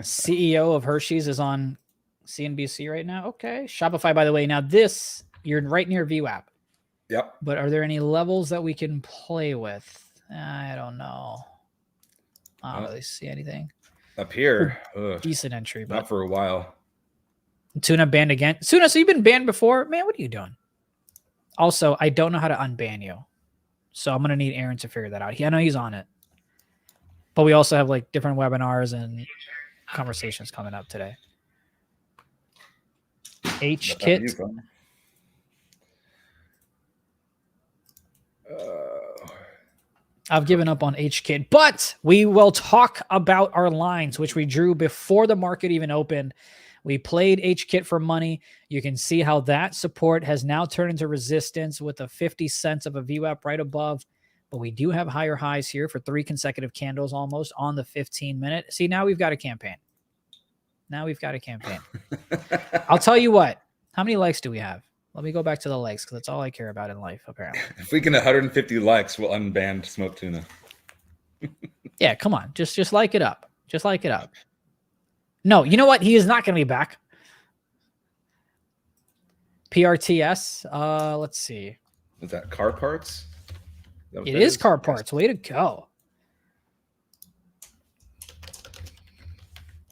Speaker 1: CEO of Hershey's is on CNBC right now. Okay. Shopify, by the way. Now this, you're right near VWAP.
Speaker 6: Yep.
Speaker 1: But are there any levels that we can play with? I don't know. I don't really see anything.
Speaker 6: Up here.
Speaker 1: Decent entry, but
Speaker 6: not for a while.
Speaker 1: Tuna banned again. Tuna, so you've been banned before? Man, what are you doing? Also, I don't know how to unban you. So I'm going to need Aaron to figure that out. I know he's on it. But we also have like different webinars and conversations coming up today. H-Kit. I've given up on H-Kit, but we will talk about our lines, which we drew before the market even opened. We played H-Kit for money. You can see how that support has now turned into resistance with a 50 cents of a VWAP right above. but we do have higher highs here for 3 consecutive candles almost on the 15-minute. See, now we've got a campaign. Now we've got a campaign. I'll tell you what. How many likes do we have? Let me go back to the likes because that's all I care about in life, apparently.
Speaker 6: If we get 150 likes, we'll unban Smoke Tuna.
Speaker 1: Yeah, come on. Just like it up. Just like it up. No, you know what? He is not going to be back. PRTS. Let's see.
Speaker 6: Is that car parts?
Speaker 1: It is car parts. Way to go.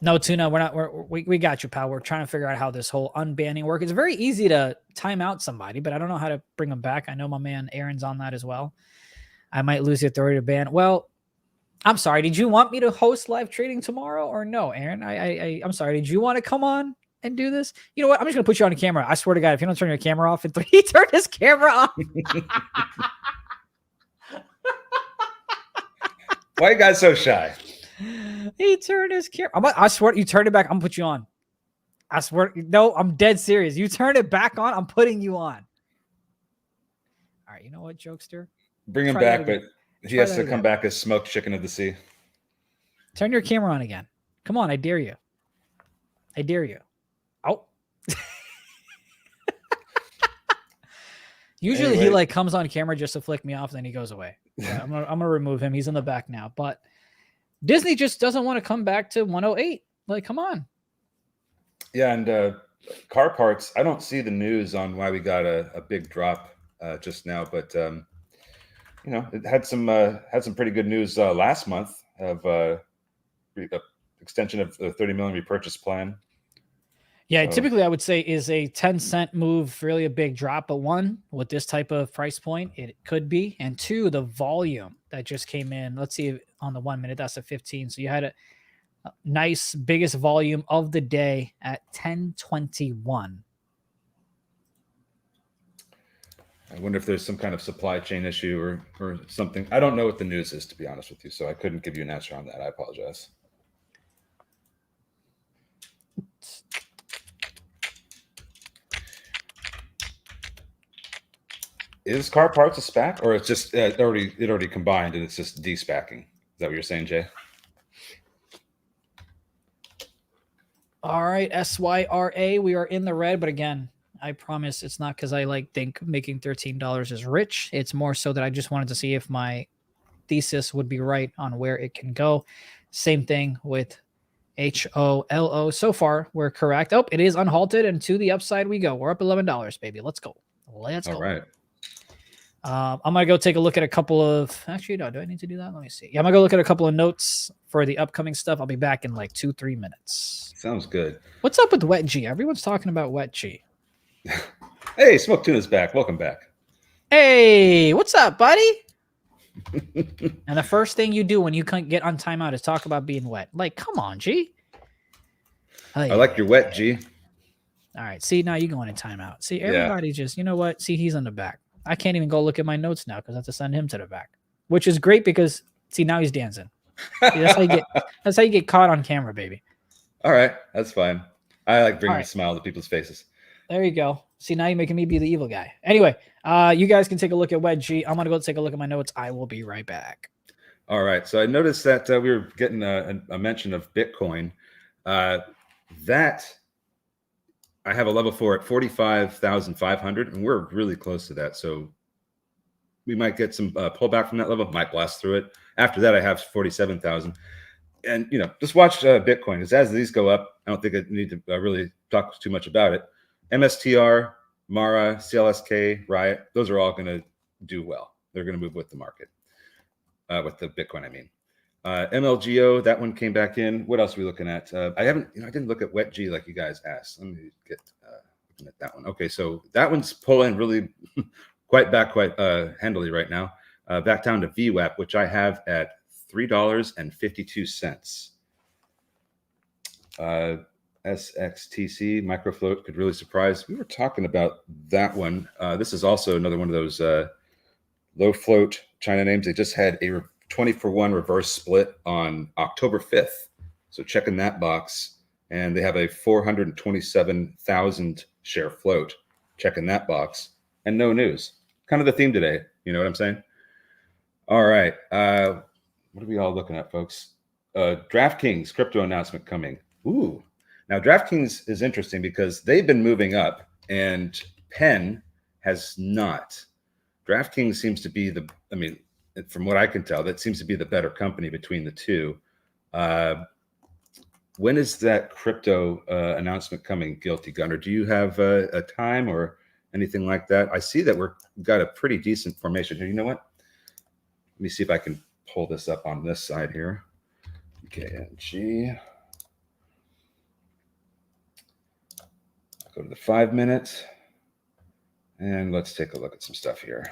Speaker 1: No, Tuna, we got you, pal. We're trying to figure out how this whole unbanning works. It's very easy to time out somebody, but I don't know how to bring them back. I know my man Aaron's on that as well. I might lose the authority to ban. Well, I'm sorry. Did you want me to host live trading tomorrow or no, Aaron? I'm sorry. Did you want to come on and do this? You know what? I'm just going to put you on camera. I swear to God, if you don't turn your camera off in 3, he turned his camera off.
Speaker 6: Why you guys so shy?
Speaker 1: He turned his camera. I swear, you turned it back. I'm gonna put you on. I swear. No, I'm dead serious. You turn it back on. I'm putting you on. All right. You know what, jokester?
Speaker 6: Bring him back, but he has to come back as smoked chicken of the sea.
Speaker 1: Turn your camera on again. Come on. I dare you. I dare you. Oh. Usually
Speaker 6: Anyway.
Speaker 1: he like comes on camera just to flick me off, then he goes away. Yeah, I'm gonna remove him. He's in the back now, but Disney just doesn't want to come back to 108. Like, come on.
Speaker 6: Yeah, and car parts. I don't see the news on why we got a big drop just now, but you know, it had some pretty good news last month of extension of the 30 million repurchase plan.
Speaker 1: Yeah, typically I would say is a 10-cent move really a big drop, but one, with this type of price point, it could be. And two, the volume that just came in. Let's see on the 1 minute, that's a 15. So you had a nice biggest volume of the day at 10:21.
Speaker 6: I wonder if there's some kind of supply chain issue or something. I don't know what the news is, to be honest with you, so I couldn't give you an answer on that. I apologize. Is car parts a SPAC, or it's just it already combined and it's just de-SPACing? Is that what you're saying, Jay?
Speaker 1: All right, SYRA, we are in the red, but again, I promise it's not because I think making $13 is rich. It's more so that I just wanted to see if my thesis would be right on where it can go. Same thing with HOLO. So far, we're correct. Oh, it is unhalted, and to the upside we go. We're up $11, baby. Let's go. Let's go.
Speaker 6: All right.
Speaker 1: I'm going to go take a look at a couple of... Actually, no. Do I need to do that? Let me see. Yeah, I'm going to go look at a couple of notes for the upcoming stuff. I'll be back in like 2-3 minutes.
Speaker 6: Sounds good.
Speaker 1: What's up with Wet G? Everyone's talking about Wet G.
Speaker 6: Hey, Smoke Tuna's back. Welcome back.
Speaker 1: Hey, what's up, buddy? And the first thing you do when you get on timeout is talk about being wet. Like, come on, G.
Speaker 6: I like your wet, G.
Speaker 1: All right. See, now you're going in timeout. See, everybody just... You know what? See, he's in the back. I can't even go look at my notes now because I have to send him to the back, which is great because see now he's dancing. See, that's how you get caught on camera, baby.
Speaker 6: All right, that's fine. I like bringing a smile to people's faces.
Speaker 1: There you go. See, now you're making me be the evil guy. Anyway, you guys can take a look at Wedgie. I'm gonna go take a look at my notes. I will be right back.
Speaker 6: All right. So I noticed that we were getting a mention of Bitcoin. That I have a level for at 45,500, and we're really close to that. So we might get some pullback from that level. Might blast through it. After that, I have 47,000. And just watch Bitcoin, because as these go up, I don't think I need to really talk too much about it. MSTR, Mara, CLSK, Riot, those are all going to do well. They're going to move with the market, with the Bitcoin, I mean. MLGO, that one came back in. What else are we looking at? I didn't look at Wet G like you guys asked. Let me get looking at that one. Okay, so that one's pulling really quite handily right now. Back down to VWAP, which I have at $3.52. SXTC microfloat could really surprise. We were talking about that one. This is also another one of those low float China names. They just had a 20-for-1 reverse split on October 5th. So checking that box. And they have a 427,000 share float. Checking that box. And no news. Kind of the theme today. You know what I'm saying? All right. What are we all looking at, folks? DraftKings crypto announcement coming. Ooh. Now, DraftKings is interesting because they've been moving up and Penn has not. DraftKings seems to be from what I can tell, that seems to be the better company between the two. When is that crypto announcement coming, Guilty Gunner? Do you have a time or anything like that? I see that we've got a pretty decent formation here. You know what? Let me see if I can pull this up on this side here. KNG. Go to the 5 minute. And let's take a look at some stuff here.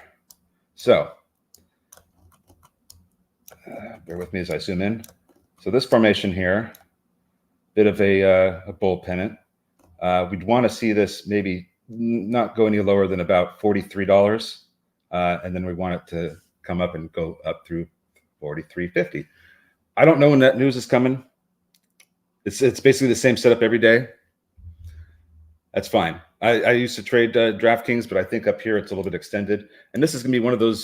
Speaker 6: So, bear with me as I zoom in. So this formation here, bit of a bull pennant. We'd want to see this maybe not go any lower than about $43. And then we want it to come up and go up through 43.50. I don't know when that news is coming. It's basically the same setup every day. That's fine. I used to trade DraftKings, but I think up here it's a little bit extended. And this is going to be one of those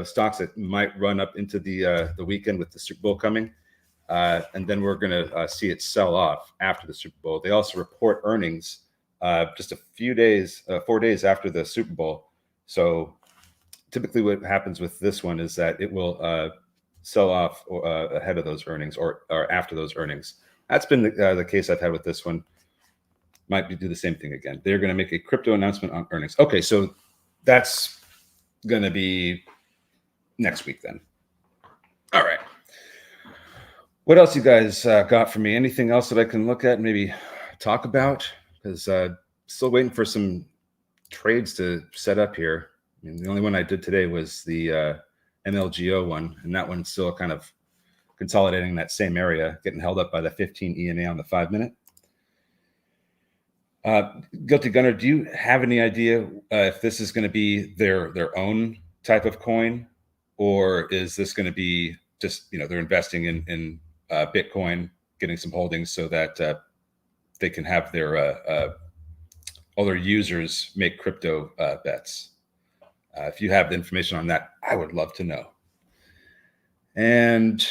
Speaker 6: stocks that might run up into the weekend with the Super Bowl coming. And then we're going to see it sell off after the Super Bowl. They also report earnings just a few days, 4 days after the Super Bowl. So typically what happens with this one is that it will sell off ahead of those earnings or after those earnings. That's been the case I've had with this one. Might do the same thing again. They're going to make a crypto announcement on earnings. Okay, so that's going to be next week then. All right. What else you guys got for me? Anything else that I can look at and maybe talk about? Because still waiting for some trades to set up here. I mean, the only one I did today was the MLGO one, and that one's still kind of consolidating that same area, getting held up by the 15 EMA on the 5 minute. Guilty Gunner, do you have any idea if this is going to be their own type of coin, or is this going to be just, they're investing in Bitcoin, getting some holdings so that they can have their all their users make crypto bets? If you have the information on that, I would love to know. And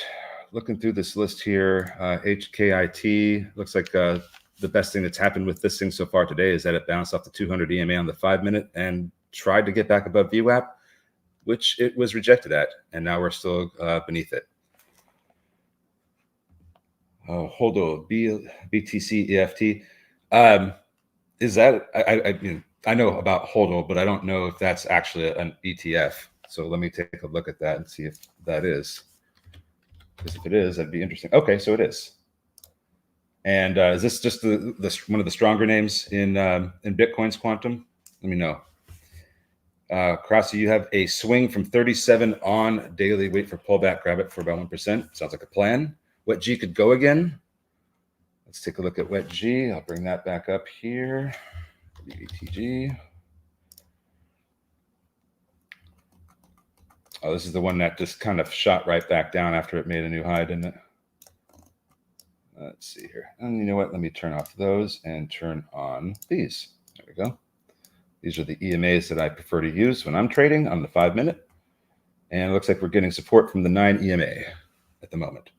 Speaker 6: looking through this list here, HKIT looks like the best thing that's happened with this thing so far today is that it bounced off the 200 EMA on the 5 minute and tried to get back above VWAP, which it was rejected at, and now we're still beneath it. Holdo, BTC EFT. Is that, I know about Holdo, but I don't know if that's actually an ETF. So let me take a look at that and see if that is. Because if it is, that'd be interesting. Okay, so it is. And is this just one of the stronger names in Bitcoin's quantum? Let me know. Crossy, you have a swing from 37 on daily. Wait for pullback. Grab it for about 1%. Sounds like a plan. Wet G could go again. Let's take a look at Wet G. I'll bring that back up here. WETG. Oh, this is the one that just kind of shot right back down after it made a new high, didn't it? Let's see here. And you know what? Let me turn off those and turn on these. There we go. These are the EMAs that I prefer to use when I'm trading on the 5 minute. And it looks like we're getting support from the 9 EMA at the moment.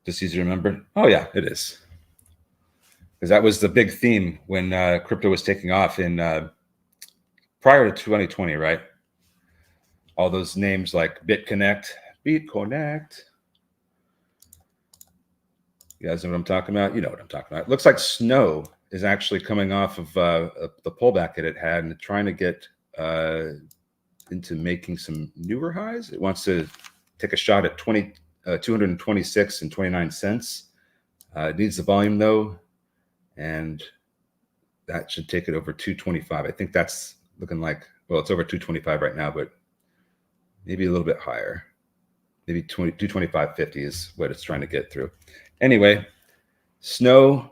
Speaker 6: Just easy to remember. Oh, yeah, it is. Because that was the big theme when crypto was taking off in prior to 2020, right? All those names like BitConnect. You guys know what I'm talking about? You know what I'm talking about. It looks like Snow is actually coming off of the pullback that it had and trying to get into making some newer highs. It wants to take a shot at 226 and 29 cents. It needs the volume though, and that should take it over 225. I think that's looking like, well, it's over 225 right now, but maybe a little bit higher. Maybe 225.50 is what it's trying to get through. Anyway, Snow,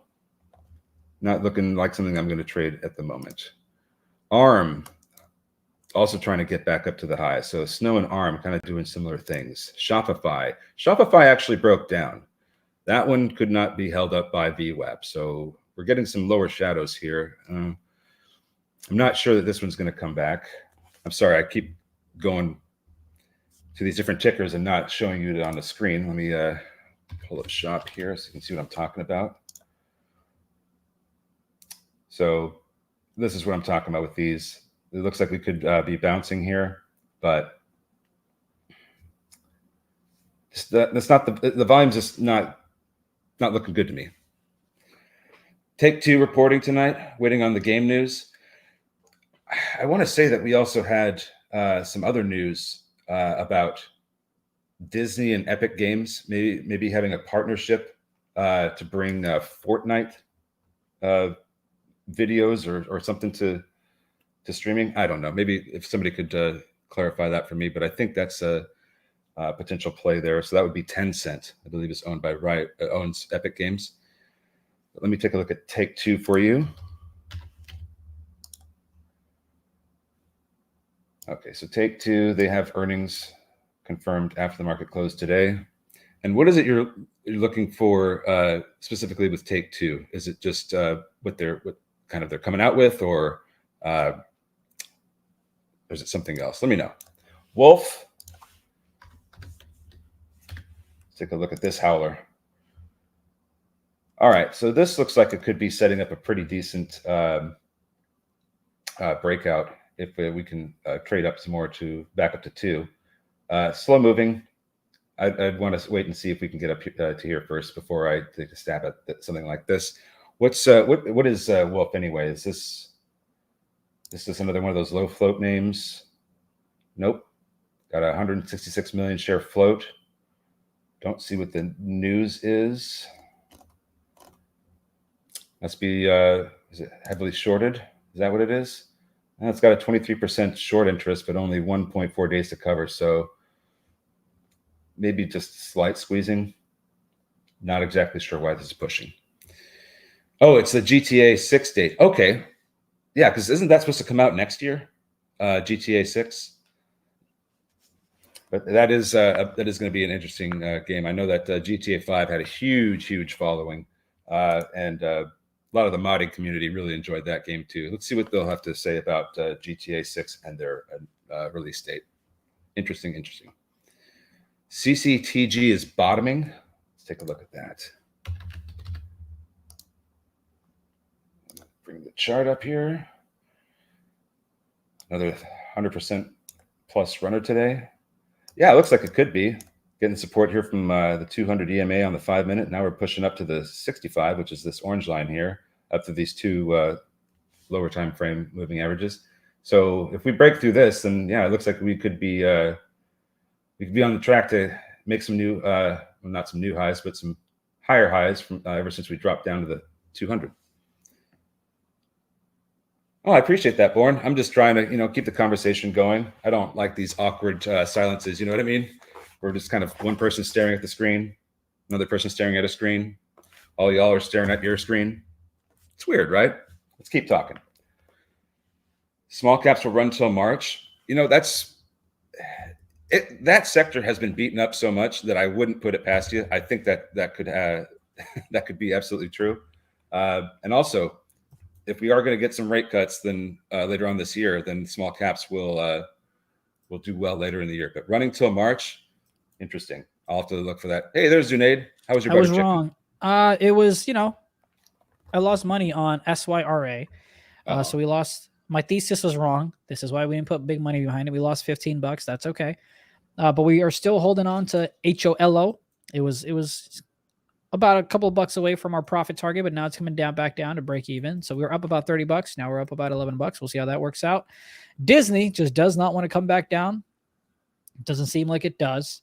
Speaker 6: not looking like something I'm going to trade at the moment. ARM, also trying to get back up to the high. So Snow and ARM kind of doing similar things. Shopify actually broke down. That one could not be held up by VWAP. So we're getting some lower shadows here. I'm not sure that this one's going to come back. I'm sorry, I keep going to these different tickers and not showing you it on the screen. Let me pull up shop here so you can see what I'm talking about. So this is what I'm talking about with these. It looks like we could be bouncing here, but that's not the volume's just not looking good to me. Take-Two reporting tonight, waiting on the game news. I want to say that we also had some other news about Disney and Epic Games maybe having a partnership to bring Fortnite videos or something to streaming. I don't know. Maybe if somebody could clarify that for me, but I think that's a potential play there. So that would be Tencent, I believe, is owned by Riot, owns Epic Games. But let me take a look at Take-Two for you. Okay, so Take-Two, they have earnings confirmed after the market closed today. And what is it you're looking for specifically with Take-Two? Is it just what they're coming out with, or is it something else? Let me know. Wolf, let's take a look at this howler. All right, so this looks like it could be setting up a pretty decent breakout if we can trade up some more to back up to 2. Slow moving. I'd want to wait and see if we can get up to here first before I take a stab at something like this. What is Wolf anyway? Is this another one of those low float names? Nope. Got a 166 million share float. Don't see what the news is. Must be is it heavily shorted? Is that what it is? And it's got a 23% short interest, but only 1.4 days to cover. So maybe just slight squeezing. Not exactly sure why this is pushing. Oh, it's the GTA 6 date. Okay. Yeah, because isn't that supposed to come out next year? GTA 6. But that is going to be an interesting game. I know that GTA 5 had a huge following, and a lot of the modding community really enjoyed that game too. Let's see what they'll have to say about GTA 6 and their release date. Interesting. CCTG is bottoming. Let's take a look at that. Bring the chart up here. Another 100% plus runner today. Yeah, it looks like it could be. Getting support here from the 200 EMA on the 5-minute. Now we're pushing up to the 65, which is this orange line here, up to these two lower time frame moving averages. So if we break through this, then yeah, it looks like we could be on the track to make some new, well, not some new highs, but some higher highs from ever since we dropped down to the 200. Oh, I appreciate that, Born. I'm just trying to, keep the conversation going. I don't like these awkward silences. You know what I mean? We're just kind of one person staring at the screen, another person staring at a screen. All y'all are staring at your screen. It's weird, right? Let's keep talking. Small caps will run till March. That sector has been beaten up so much that I wouldn't put it past you. I think that could that could be absolutely true. And also, if we are going to get some rate cuts, then later on this year, then small caps will do well later in the year. But running till March, interesting. I'll have to look for that. Hey, there's Zunaid. How was your?
Speaker 1: I was wrong. It was, I lost money on SYRA. So we lost. My thesis was wrong. This is why we didn't put big money behind it. We lost $15. That's okay. But we are still holding on to HOLO. It was about a couple of bucks away from our profit target, but now it's coming back down to break even. So we were up about $30. Now we're up about $11. We'll see how that works out. Disney just does not want to come back down. It doesn't seem like it does.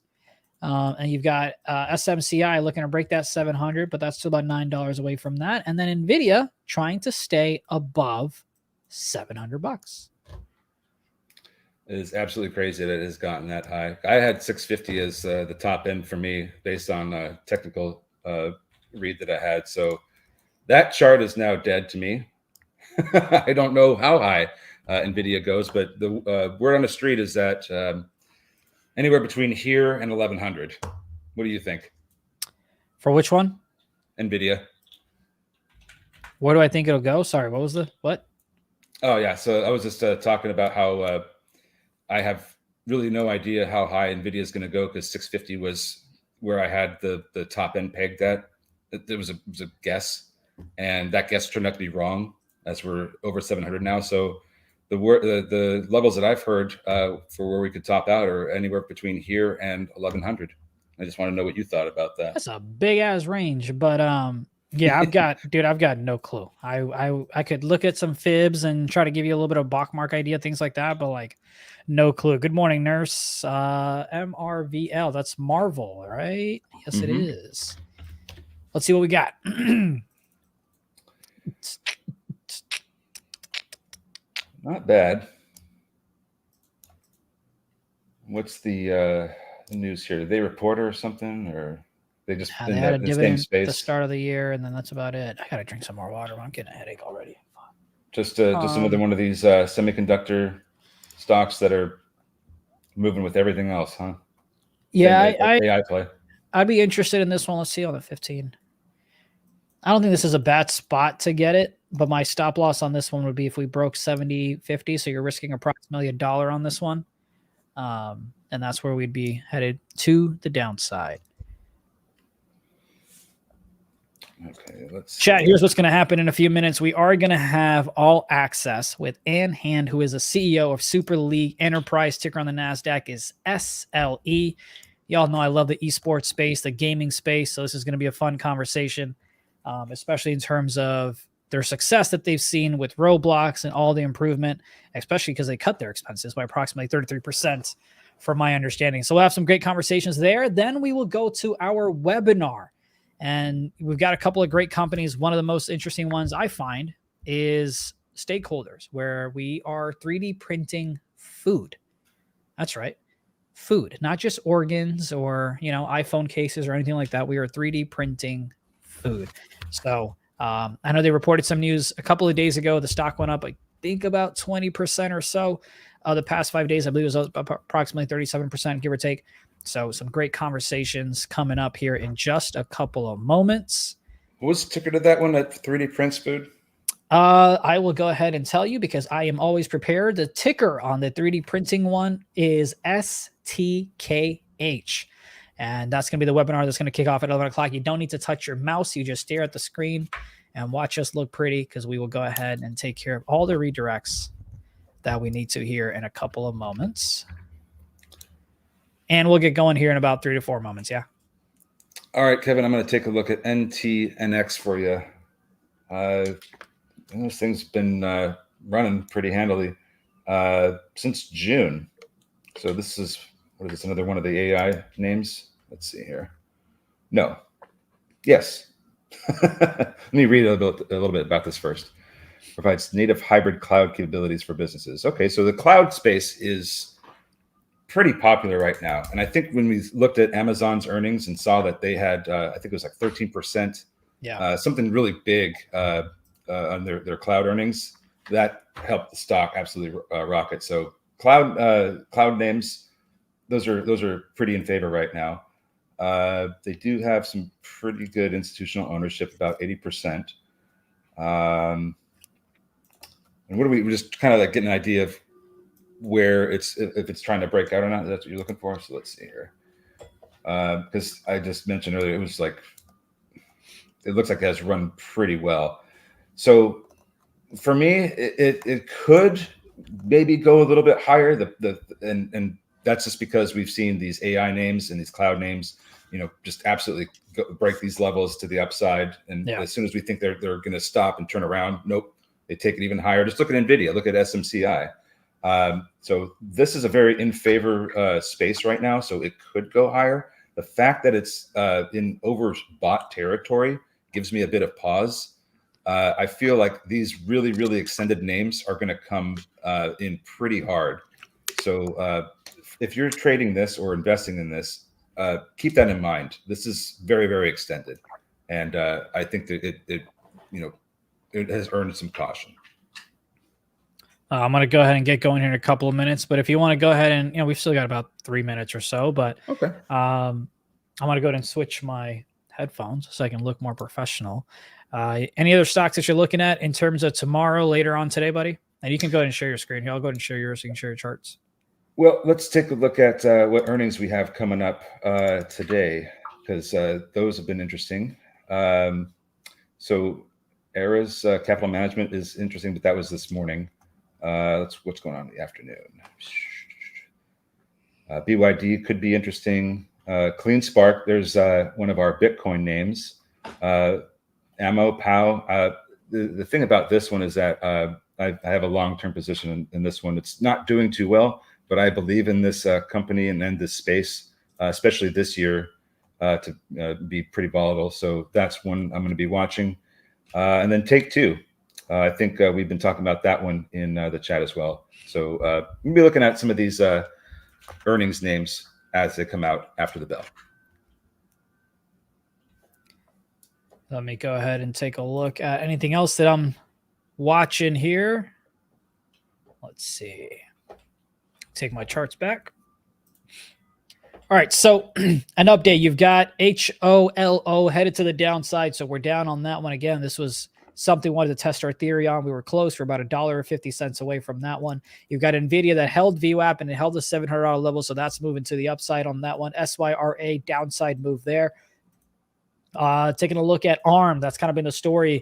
Speaker 1: And you've got SMCI looking to break that 700, but that's still about $9 away from that. And then NVIDIA trying to stay above $700.
Speaker 6: It is absolutely crazy that it has gotten that high. I had 650 as the top end for me based on technical read that I had. So that chart is now dead to me. I don't know how high NVIDIA goes, but the word on the street is that anywhere between here and 1100. What do you think?
Speaker 1: For which one?
Speaker 6: NVIDIA.
Speaker 1: Where do I think it'll go? Sorry, what?
Speaker 6: Oh, yeah. So I was just talking about how I have really no idea how high NVIDIA is going to go because 650 was where I had the top end pegged at. It was a guess, and that guess turned out to be wrong as we're over 700 now. So the levels that I've heard for where we could top out are anywhere between here and 1100. I just want to know what you thought about that.
Speaker 1: That's a big ass range, but yeah, I've got no clue. I could look at some fibs and try to give you a little bit of Bachmark idea, things like that, but like no clue. Good morning, nurse. MRVL, that's Marvel, right? Yes, it is. Let's see what we got.
Speaker 6: Not bad. What's the news here? Did they report or something, or they just
Speaker 1: They had a
Speaker 6: the same
Speaker 1: dividend
Speaker 6: space?
Speaker 1: at the start of the year, and then that's about it. I gotta drink some more water. I'm getting a headache already.
Speaker 6: Just another one of these semiconductor stocks that are moving with everything else, huh?
Speaker 1: Yeah,
Speaker 6: AI play.
Speaker 1: I'd be interested in this one. Let's see on the 15. I don't think this is a bad spot to get it, but my stop loss on this one would be if we broke 70.50. So you're risking approximately $1 on this one. And that's where we'd be headed to the downside.
Speaker 6: Okay, let's
Speaker 1: chat. Here's what's going to happen in a few minutes. We are going to have all access with Ann Hand, who is a CEO of Super League Enterprise. Ticker on the NASDAQ is SLE. Y'all know I love the esports space, the gaming space. So this is going to be a fun conversation, especially in terms of their success that they've seen with Roblox and all the improvement, especially because they cut their expenses by approximately 33% from my understanding. So we'll have some great conversations there. Then we will go to our webinar. And we've got a couple of great companies. One of the most interesting ones I find is Stakeholders, where we are 3D printing food. That's right. Food, not just organs or, iPhone cases or anything like that. We are 3D printing food. So I know they reported some news a couple of days ago. The stock went up, I think, about 20% or so. The past 5 days, I believe it was up approximately 37%, give or take. So some great conversations coming up here in just a couple of moments.
Speaker 6: What was the ticker to that one, that 3D prints food?
Speaker 1: I will go ahead and tell you because I am always prepared. The ticker on the 3D printing one is STKH. And that's going to be the webinar that's going to kick off at 11 o'clock. You don't need to touch your mouse. You just stare at the screen and watch us look pretty because we will go ahead and take care of all the redirects that we need to here in a couple of moments. And we'll get going here in about 3 to 4 moments. Yeah.
Speaker 6: All right, Kevin, I'm going to take a look at NTNX for you. This thing's been running pretty handily since June. So this is, what is this, another one of the AI names? Let's see here. No. Yes. Let me read a little bit about this first. Provides native hybrid cloud capabilities for businesses. Okay, so the cloud space is pretty popular right now. And I think when we looked at Amazon's earnings and saw that they had, I think it was like 13%, something really big on their cloud earnings, that helped the stock absolutely rocket. So cloud names, those are pretty in favor right now. They do have some pretty good institutional ownership, about 80%. And what do we just kind of like get an idea of where if it's trying to break out or not? That's what you're looking for. So let's see here. Because I just mentioned earlier, it was like, it looks like it has run pretty well. So for me, it could maybe go a little bit higher. And that's just because we've seen these AI names and these cloud names, just absolutely break these levels to the upside. And as soon as we think they're going to stop and turn around, nope, they take it even higher. Just look at NVIDIA, look at SMCI. So this is a very in favor space right now. So it could go higher. The fact that it's in overbought territory gives me a bit of pause. I feel like these really, really extended names are going to come in pretty hard. So if you're trading this or investing in this, keep that in mind. This is very, very extended. And I think that it has earned some caution.
Speaker 1: I'm going to go ahead and get going here in a couple of minutes. But if you want to go ahead and, we've still got about 3 minutes or so. But
Speaker 6: okay,
Speaker 1: I'm going to go ahead and switch my headphones so I can look more professional. Any other stocks that you're looking at in terms of tomorrow, later on today, buddy? And you can go ahead and share your screen here. I'll go ahead and share yours so you can share your charts.
Speaker 6: Well, let's take a look at what earnings we have coming up today, because those have been interesting. So Era's capital management is interesting, but that was this morning. What's going on in the afternoon. BYD could be interesting. Clean Spark, there's one of our Bitcoin names. Ammo, POW. The thing about this one is that I have a long-term position in this one. It's not doing too well, but I believe in this company and then this space, especially this year, to be pretty volatile. So that's one I'm going to be watching. And then Take Two. I think we've been talking about that one in the chat as well. So we'll be looking at some of these earnings names as they come out after the bell.
Speaker 1: Let me go ahead and take a look at anything else that I'm watching here. Let's see. Take my charts back. All right, so an update. You've got HOLO headed to the downside, so we're down on that one again. This was something we wanted to test our theory on. We were close for about $1.50 away from that one. You've got NVIDIA that held VWAP and it held the $700 level, so that's moving to the upside on that one. SYRA, downside move there. Taking a look at ARM, that's kind of been the story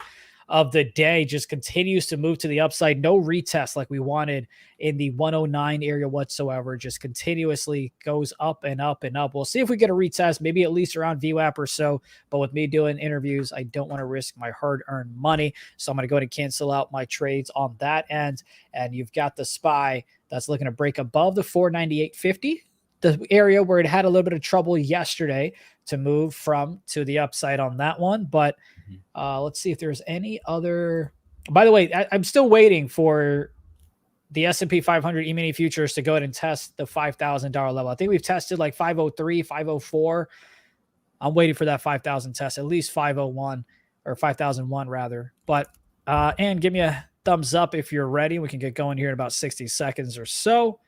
Speaker 1: of the day, just continues to move to the upside. No retest like we wanted in the 109 area whatsoever. Just continuously goes up and up and up. We'll see if we get a retest, maybe at least around VWAP or so. But with me doing interviews, I don't want to risk my hard-earned money. So I'm going to go ahead and cancel out my trades on that end. And you've got the SPY that's looking to break above the 498.50. The area where it had a little bit of trouble yesterday to move from to the upside on that one. But let's see if there's any other. By the way, I'm still waiting for the S&P 500 E-mini futures to go ahead and test the $5,000 level. I think we've tested like 503, 504. I'm waiting for that 5,000 test, at least 501 or 5,001 rather. But and give me a thumbs up if you're ready. We can get going here in about 60 seconds or so.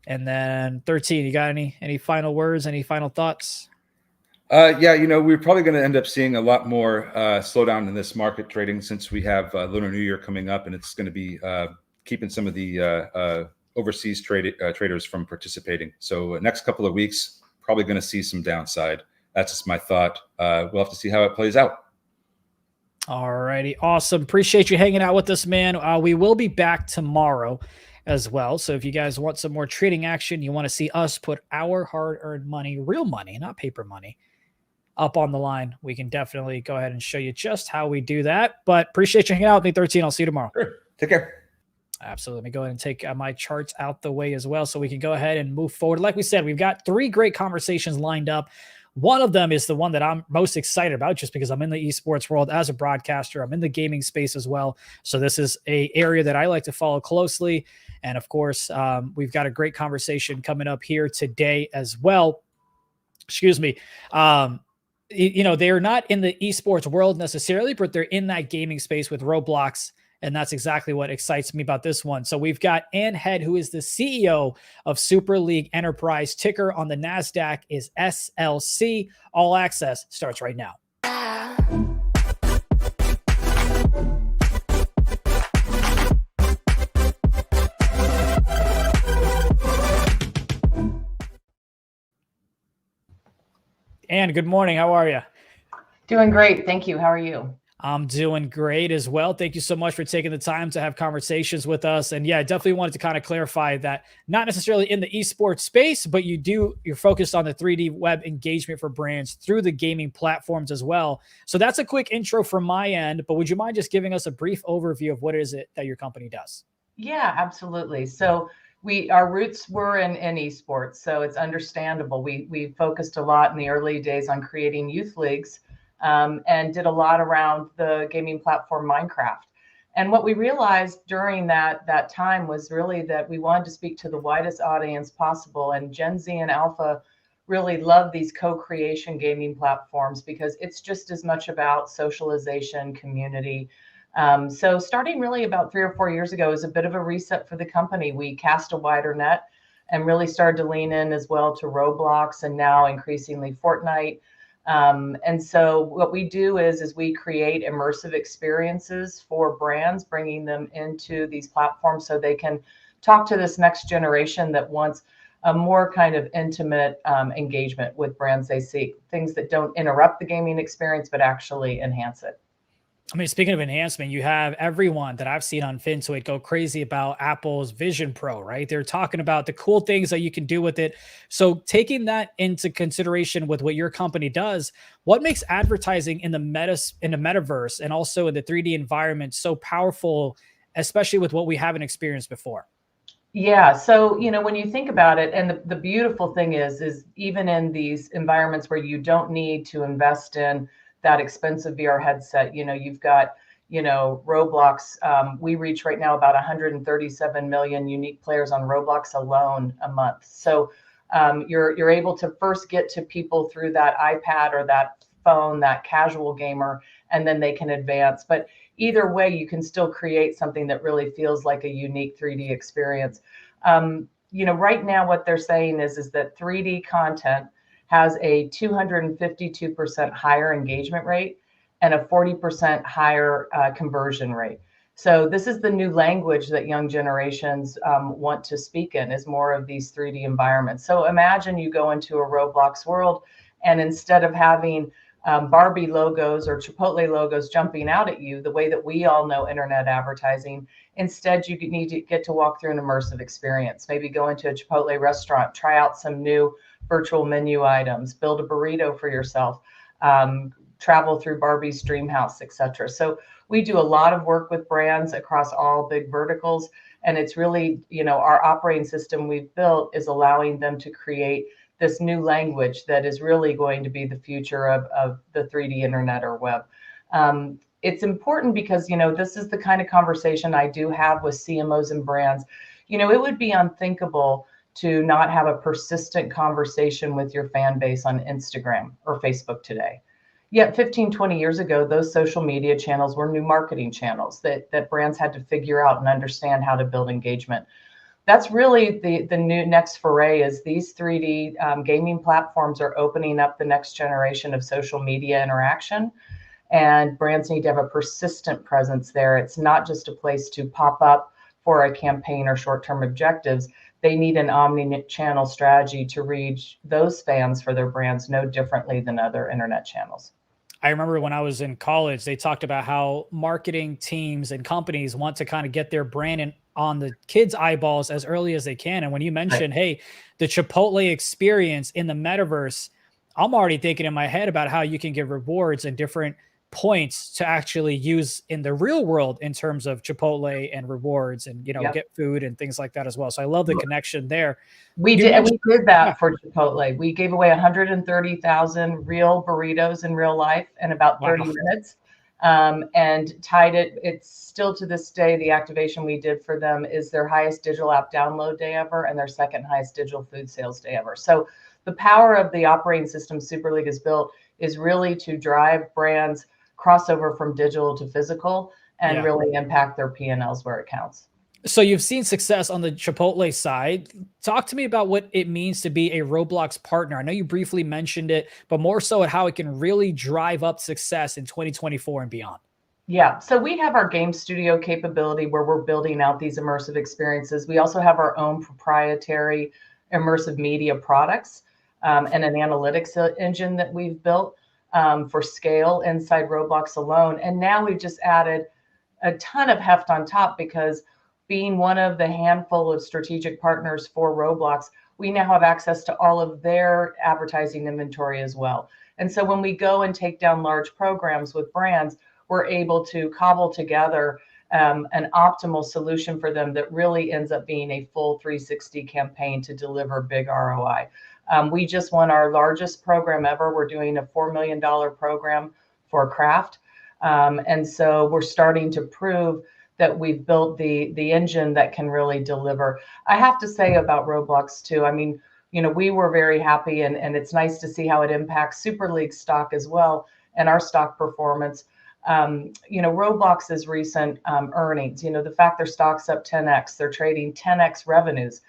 Speaker 1: And then 13, you got any final words, any final thoughts?
Speaker 6: Yeah, we're probably going to end up seeing a lot more slowdown in this market trading since we have Lunar New Year coming up, and it's going to be keeping some of the overseas traders from participating. So next couple of weeks, probably going to see some downside. That's just my thought. We'll have to see how it plays out.
Speaker 1: All righty. Awesome. Appreciate you hanging out with us, man. We will be back tomorrow as well. So if you guys want some more trading action, you want to see us put our hard-earned money, real money, not paper money, up on the line, we can definitely go ahead and show you just how we do that. But appreciate you hanging out with me, 13. I'll see you tomorrow.
Speaker 6: Sure. Take care.
Speaker 1: Absolutely. Let me go ahead and take my charts out the way as well so we can go ahead and move forward. Like we said, we've got 3 great conversations lined up. One of them is the one that I'm most excited about just because I'm in the esports world as a broadcaster. I'm in the gaming space as well. So this is an area that I like to follow closely. And of course, we've got a great conversation coming up here today as well. Excuse me. They're not in the esports world necessarily, but they're in that gaming space with Roblox. And that's exactly what excites me about this one. So we've got Ann Head, who is the CEO of Super League Enterprise. Ticker on the NASDAQ is SLC. All Access starts right now. Ann, good morning. How are you?
Speaker 8: Doing great. Thank you. How are you?
Speaker 1: I'm doing great as well. Thank you so much for taking the time to have conversations with us. And yeah, I definitely wanted to kind of clarify that not necessarily in the esports space, but you're focused on the 3D web engagement for brands through the gaming platforms as well. So that's a quick intro from my end, but would you mind just giving us a brief overview of what is it that your company does?
Speaker 8: Yeah, absolutely. So our roots were in esports, so it's understandable. We focused a lot in the early days on creating youth leagues. And did a lot around the gaming platform Minecraft. And what we realized during that time was really that we wanted to speak to the widest audience possible. And Gen Z and Alpha really love these co-creation gaming platforms because it's just as much about socialization, community. So starting really about 3 or 4 years ago is a bit of a reset for the company. We cast a wider net and really started to lean in as well to Roblox and now increasingly Fortnite. And so what we do is we create immersive experiences for brands, bringing them into these platforms so they can talk to this next generation that wants a more kind of intimate engagement with brands they seek, things that don't interrupt the gaming experience, but actually enhance it.
Speaker 1: I mean, speaking of enhancement, you have everyone that I've seen on FinTwit go crazy about Apple's Vision Pro, right? They're talking about the cool things that you can do with it. So taking that into consideration with what your company does, what makes advertising in the metaverse and also in the 3D environment so powerful, especially with what we haven't experienced before?
Speaker 8: Yeah. So, when you think about it, and the beautiful thing is even in these environments where you don't need to invest in that expensive VR headset, you've got, Roblox. We reach right now about 137 million unique players on Roblox alone a month. So you're able to first get to people through that iPad or that phone, that casual gamer, and then they can advance. But either way, you can still create something that really feels like a unique 3D experience. Right now, what they're saying is that 3D content has a 252% higher engagement rate and a 40% higher conversion rate. So this is the new language that young generations want to speak in, is more of these 3D environments. So imagine you go into a Roblox world, and instead of having Barbie logos or Chipotle logos jumping out at you the way that we all know internet advertising, instead you need to get to walk through an immersive experience. Maybe go into a Chipotle restaurant, try out some new virtual menu items, build a burrito for yourself, travel through Barbie's dream house, etc. So we do a lot of work with brands across all big verticals, and it's really, our operating system we've built is allowing them to create this new language that is really going to be the future of the 3D internet or web. It's important because, this is the kind of conversation I do have with CMOs and brands. It would be unthinkable to not have a persistent conversation with your fan base on Instagram or Facebook today. Yet 15, 20 years ago, those social media channels were new marketing channels that brands had to figure out and understand how to build engagement. That's really the new next foray, is these 3D gaming platforms are opening up the next generation of social media interaction, and brands need to have a persistent presence there. It's not just a place to pop up for a campaign or short-term objectives. They need an omni-channel strategy to reach those fans for their brands no differently than other internet channels.
Speaker 1: I remember when I was in college, they talked about how marketing teams and companies want to kind of get their brand on the kids' eyeballs as early as they can. And when you mentioned, hey, the Chipotle experience in the metaverse, I'm already thinking in my head about how you can give rewards and different points to actually use in the real world in terms of Chipotle and rewards and, get food and things like that as well. So I love the connection there.
Speaker 8: We did that for Chipotle. We gave away 130,000 real burritos in real life in about 30 minutes. And tied it. It's still to this day, the activation we did for them is their highest digital app download day ever and their second highest digital food sales day ever. So the power of the operating system Super League has built is really to drive brands crossover from digital to physical and really impact their P&Ls where it counts.
Speaker 1: So you've seen success on the Chipotle side. Talk to me about what it means to be a Roblox partner. I know you briefly mentioned it, but more so at how it can really drive up success in 2024 and beyond.
Speaker 8: Yeah, so we have our game studio capability where we're building out these immersive experiences. We also have our own proprietary immersive media products and an analytics engine that we've built for scale inside Roblox alone. And now we've just added a ton of heft on top, because being one of the handful of strategic partners for Roblox, we now have access to all of their advertising inventory as well. And so when we go and take down large programs with brands, we're able to cobble together an optimal solution for them that really ends up being a full 360 campaign to deliver big ROI. We just won our largest program ever. We're doing a $4 million program for Kraft. And so we're starting to prove that we've built the engine that can really deliver. I have to say about Roblox too, I mean, we were very happy, and it's nice to see how it impacts Super League stock as well and our stock performance. Roblox's recent earnings, the fact their stock's up 10x, they're trading 10x revenues.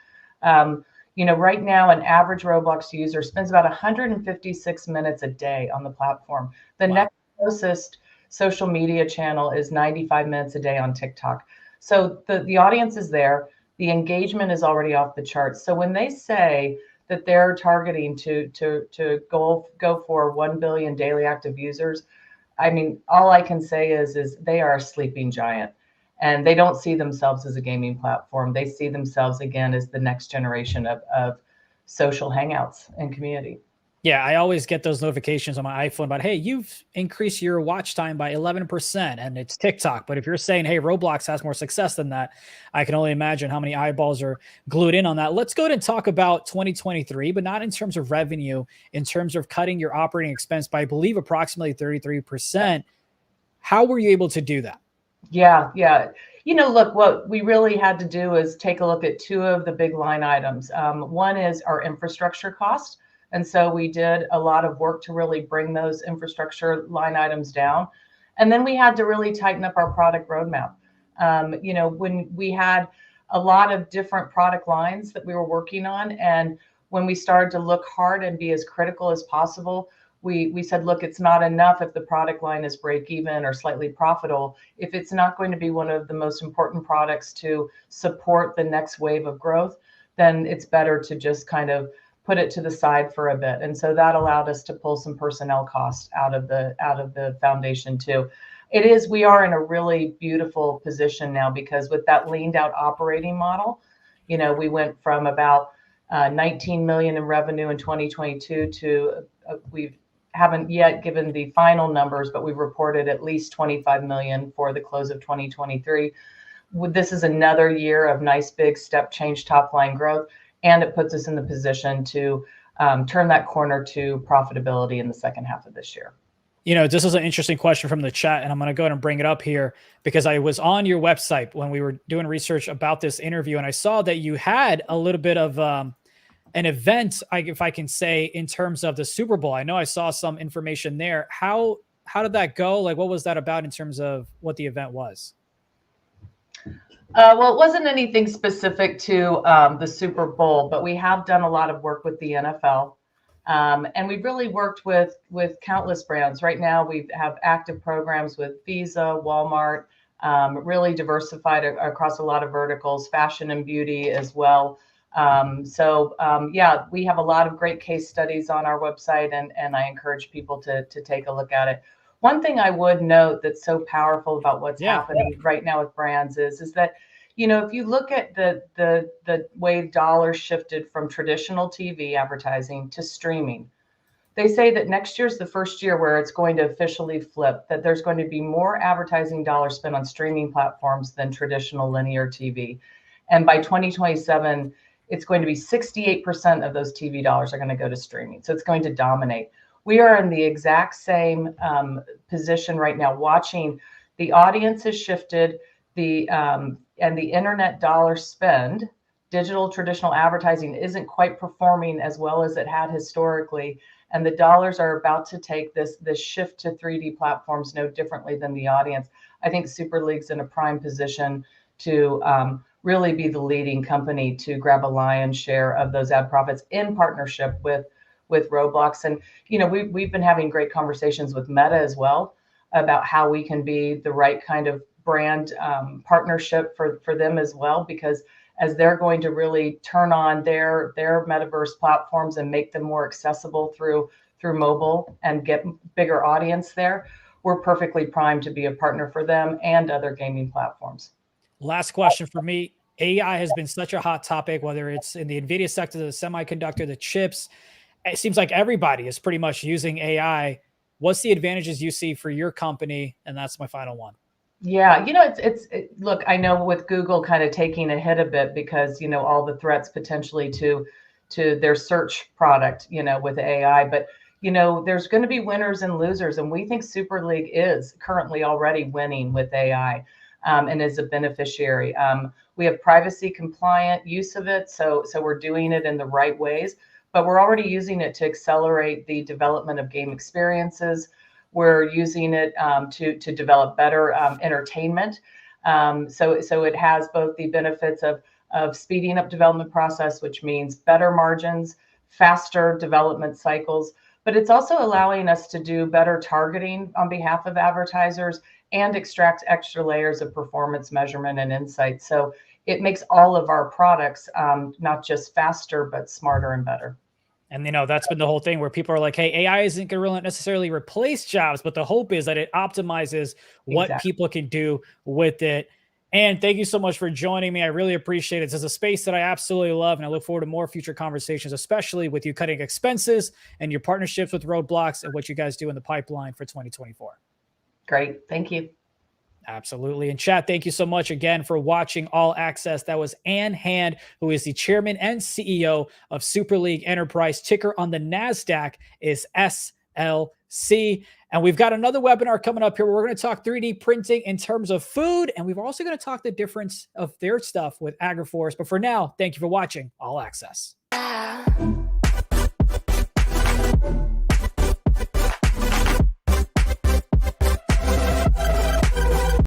Speaker 8: Right now, an average Roblox user spends about 156 minutes a day on the platform. The next closest social media channel is 95 minutes a day on TikTok. So the audience is there. the engagement is already off the charts. So when they say that they're targeting to go for 1 billion daily active users, I mean, all I can say is they are a sleeping giant, and they don't see themselves as a gaming platform. They see themselves again as the next generation of social hangouts and community.
Speaker 1: Yeah, I always get those notifications on my iPhone about, hey, you've increased your watch time by 11%, and it's TikTok. But if you're saying, hey, Roblox has more success than that, I can only imagine how many eyeballs are glued in on that. Let's go ahead and talk about 2023, but not in terms of revenue, in terms of cutting your operating expense by, I believe, approximately 33%. How were you able to do that?
Speaker 8: Yeah. Look, what we really had to do is take a look at two of the big line items. One is our infrastructure cost. And so we did a lot of work to really bring those infrastructure line items down. And then we had to really tighten up our product roadmap. When we had a lot of different product lines that we were working on, and when we started to look hard and be as critical as possible, we said, look, it's not enough if the product line is break even or slightly profitable. If it's not going to be one of the most important products to support the next wave of growth, then it's better to just kind of put it to the side for a bit. And so that allowed us to pull some personnel costs out of the foundation too. We are in a really beautiful position now, because with that leaned out operating model, we went from about 19 million in revenue in 2022 to we haven't yet given the final numbers, but we've reported at least 25 million for the close of 2023. This is another year of nice big step change top line growth, and it puts us in the position to turn that corner to profitability in the second half of this year.
Speaker 1: This is an interesting question from the chat, and I'm going to go ahead and bring it up here because I was on your website when we were doing research about this interview, and I saw that you had a little bit of an event, if I can say, in terms of the Super Bowl. I know I saw some information there. How did that go? Like, what was that about in terms of what the event was?
Speaker 8: Well, it wasn't anything specific to the Super Bowl, but we have done a lot of work with the NFL. And we've really worked with countless brands. Right now, we have active programs with Visa, Walmart, really diversified across a lot of verticals, fashion and beauty as well. We have a lot of great case studies on our website, and I encourage people to take a look at it. One thing I would note that's so powerful about what's happening right now with brands is that, if you look at the way dollars shifted from traditional TV advertising to streaming, they say that next year's the first year where it's going to officially flip, that there's going to be more advertising dollars spent on streaming platforms than traditional linear TV. And by 2027, it's going to be 68% of those TV dollars are going to go to streaming. So it's going to dominate. We are in the exact same position right now, watching the audience has shifted, and the internet dollar spend. Digital traditional advertising isn't quite performing as well as it had historically, and the dollars are about to take this shift to 3D platforms no differently than the audience. I think Super League's in a prime position to really be the leading company to grab a lion's share of those ad profits in partnership with Roblox. And we've been having great conversations with Meta as well about how we can be the right kind of brand partnership for them as well, because as they're going to really turn on their metaverse platforms and make them more accessible through mobile and get bigger audience there, we're perfectly primed to be a partner for them and other gaming platforms.
Speaker 1: Last question for me. AI has been such a hot topic, whether it's in the NVIDIA sector, the semiconductor, the chips. It seems like everybody is pretty much using AI. What's the advantages you see for your company? And that's my final one.
Speaker 8: Yeah, look, I know with Google kind of taking a hit a bit because, all the threats potentially to their search product, with AI, but, there's going to be winners and losers. And we think Super League is currently already winning with AI and is a beneficiary. We have privacy compliant use of it. So we're doing it in the right ways, but we're already using it to accelerate the development of game experiences. We're using it to develop better entertainment. So it has both the benefits of speeding up development process, which means better margins, faster development cycles, but it's also allowing us to do better targeting on behalf of advertisers and extract extra layers of performance measurement and insight. So it makes all of our products not just faster, but smarter and better.
Speaker 1: And, that's been the whole thing where people are like, hey, AI isn't going to really necessarily replace jobs, but the hope is that it optimizes what people can do with it. And thank you so much for joining me. I really appreciate it. This is a space that I absolutely love, and I look forward to more future conversations, especially with you cutting expenses and your partnerships with Roadblocks and what you guys do in the pipeline for 2024.
Speaker 8: Great. Thank you.
Speaker 1: Absolutely. And chat, thank you so much again for watching All Access. That was Ann Hand, who is the chairman and CEO of Super League Enterprise. Ticker on the NASDAQ is SLC. And we've got another webinar coming up here where we're going to talk 3D printing in terms of food. And we're also going to talk the difference of their stuff with AgriForce. But for now, thank you for watching All Access.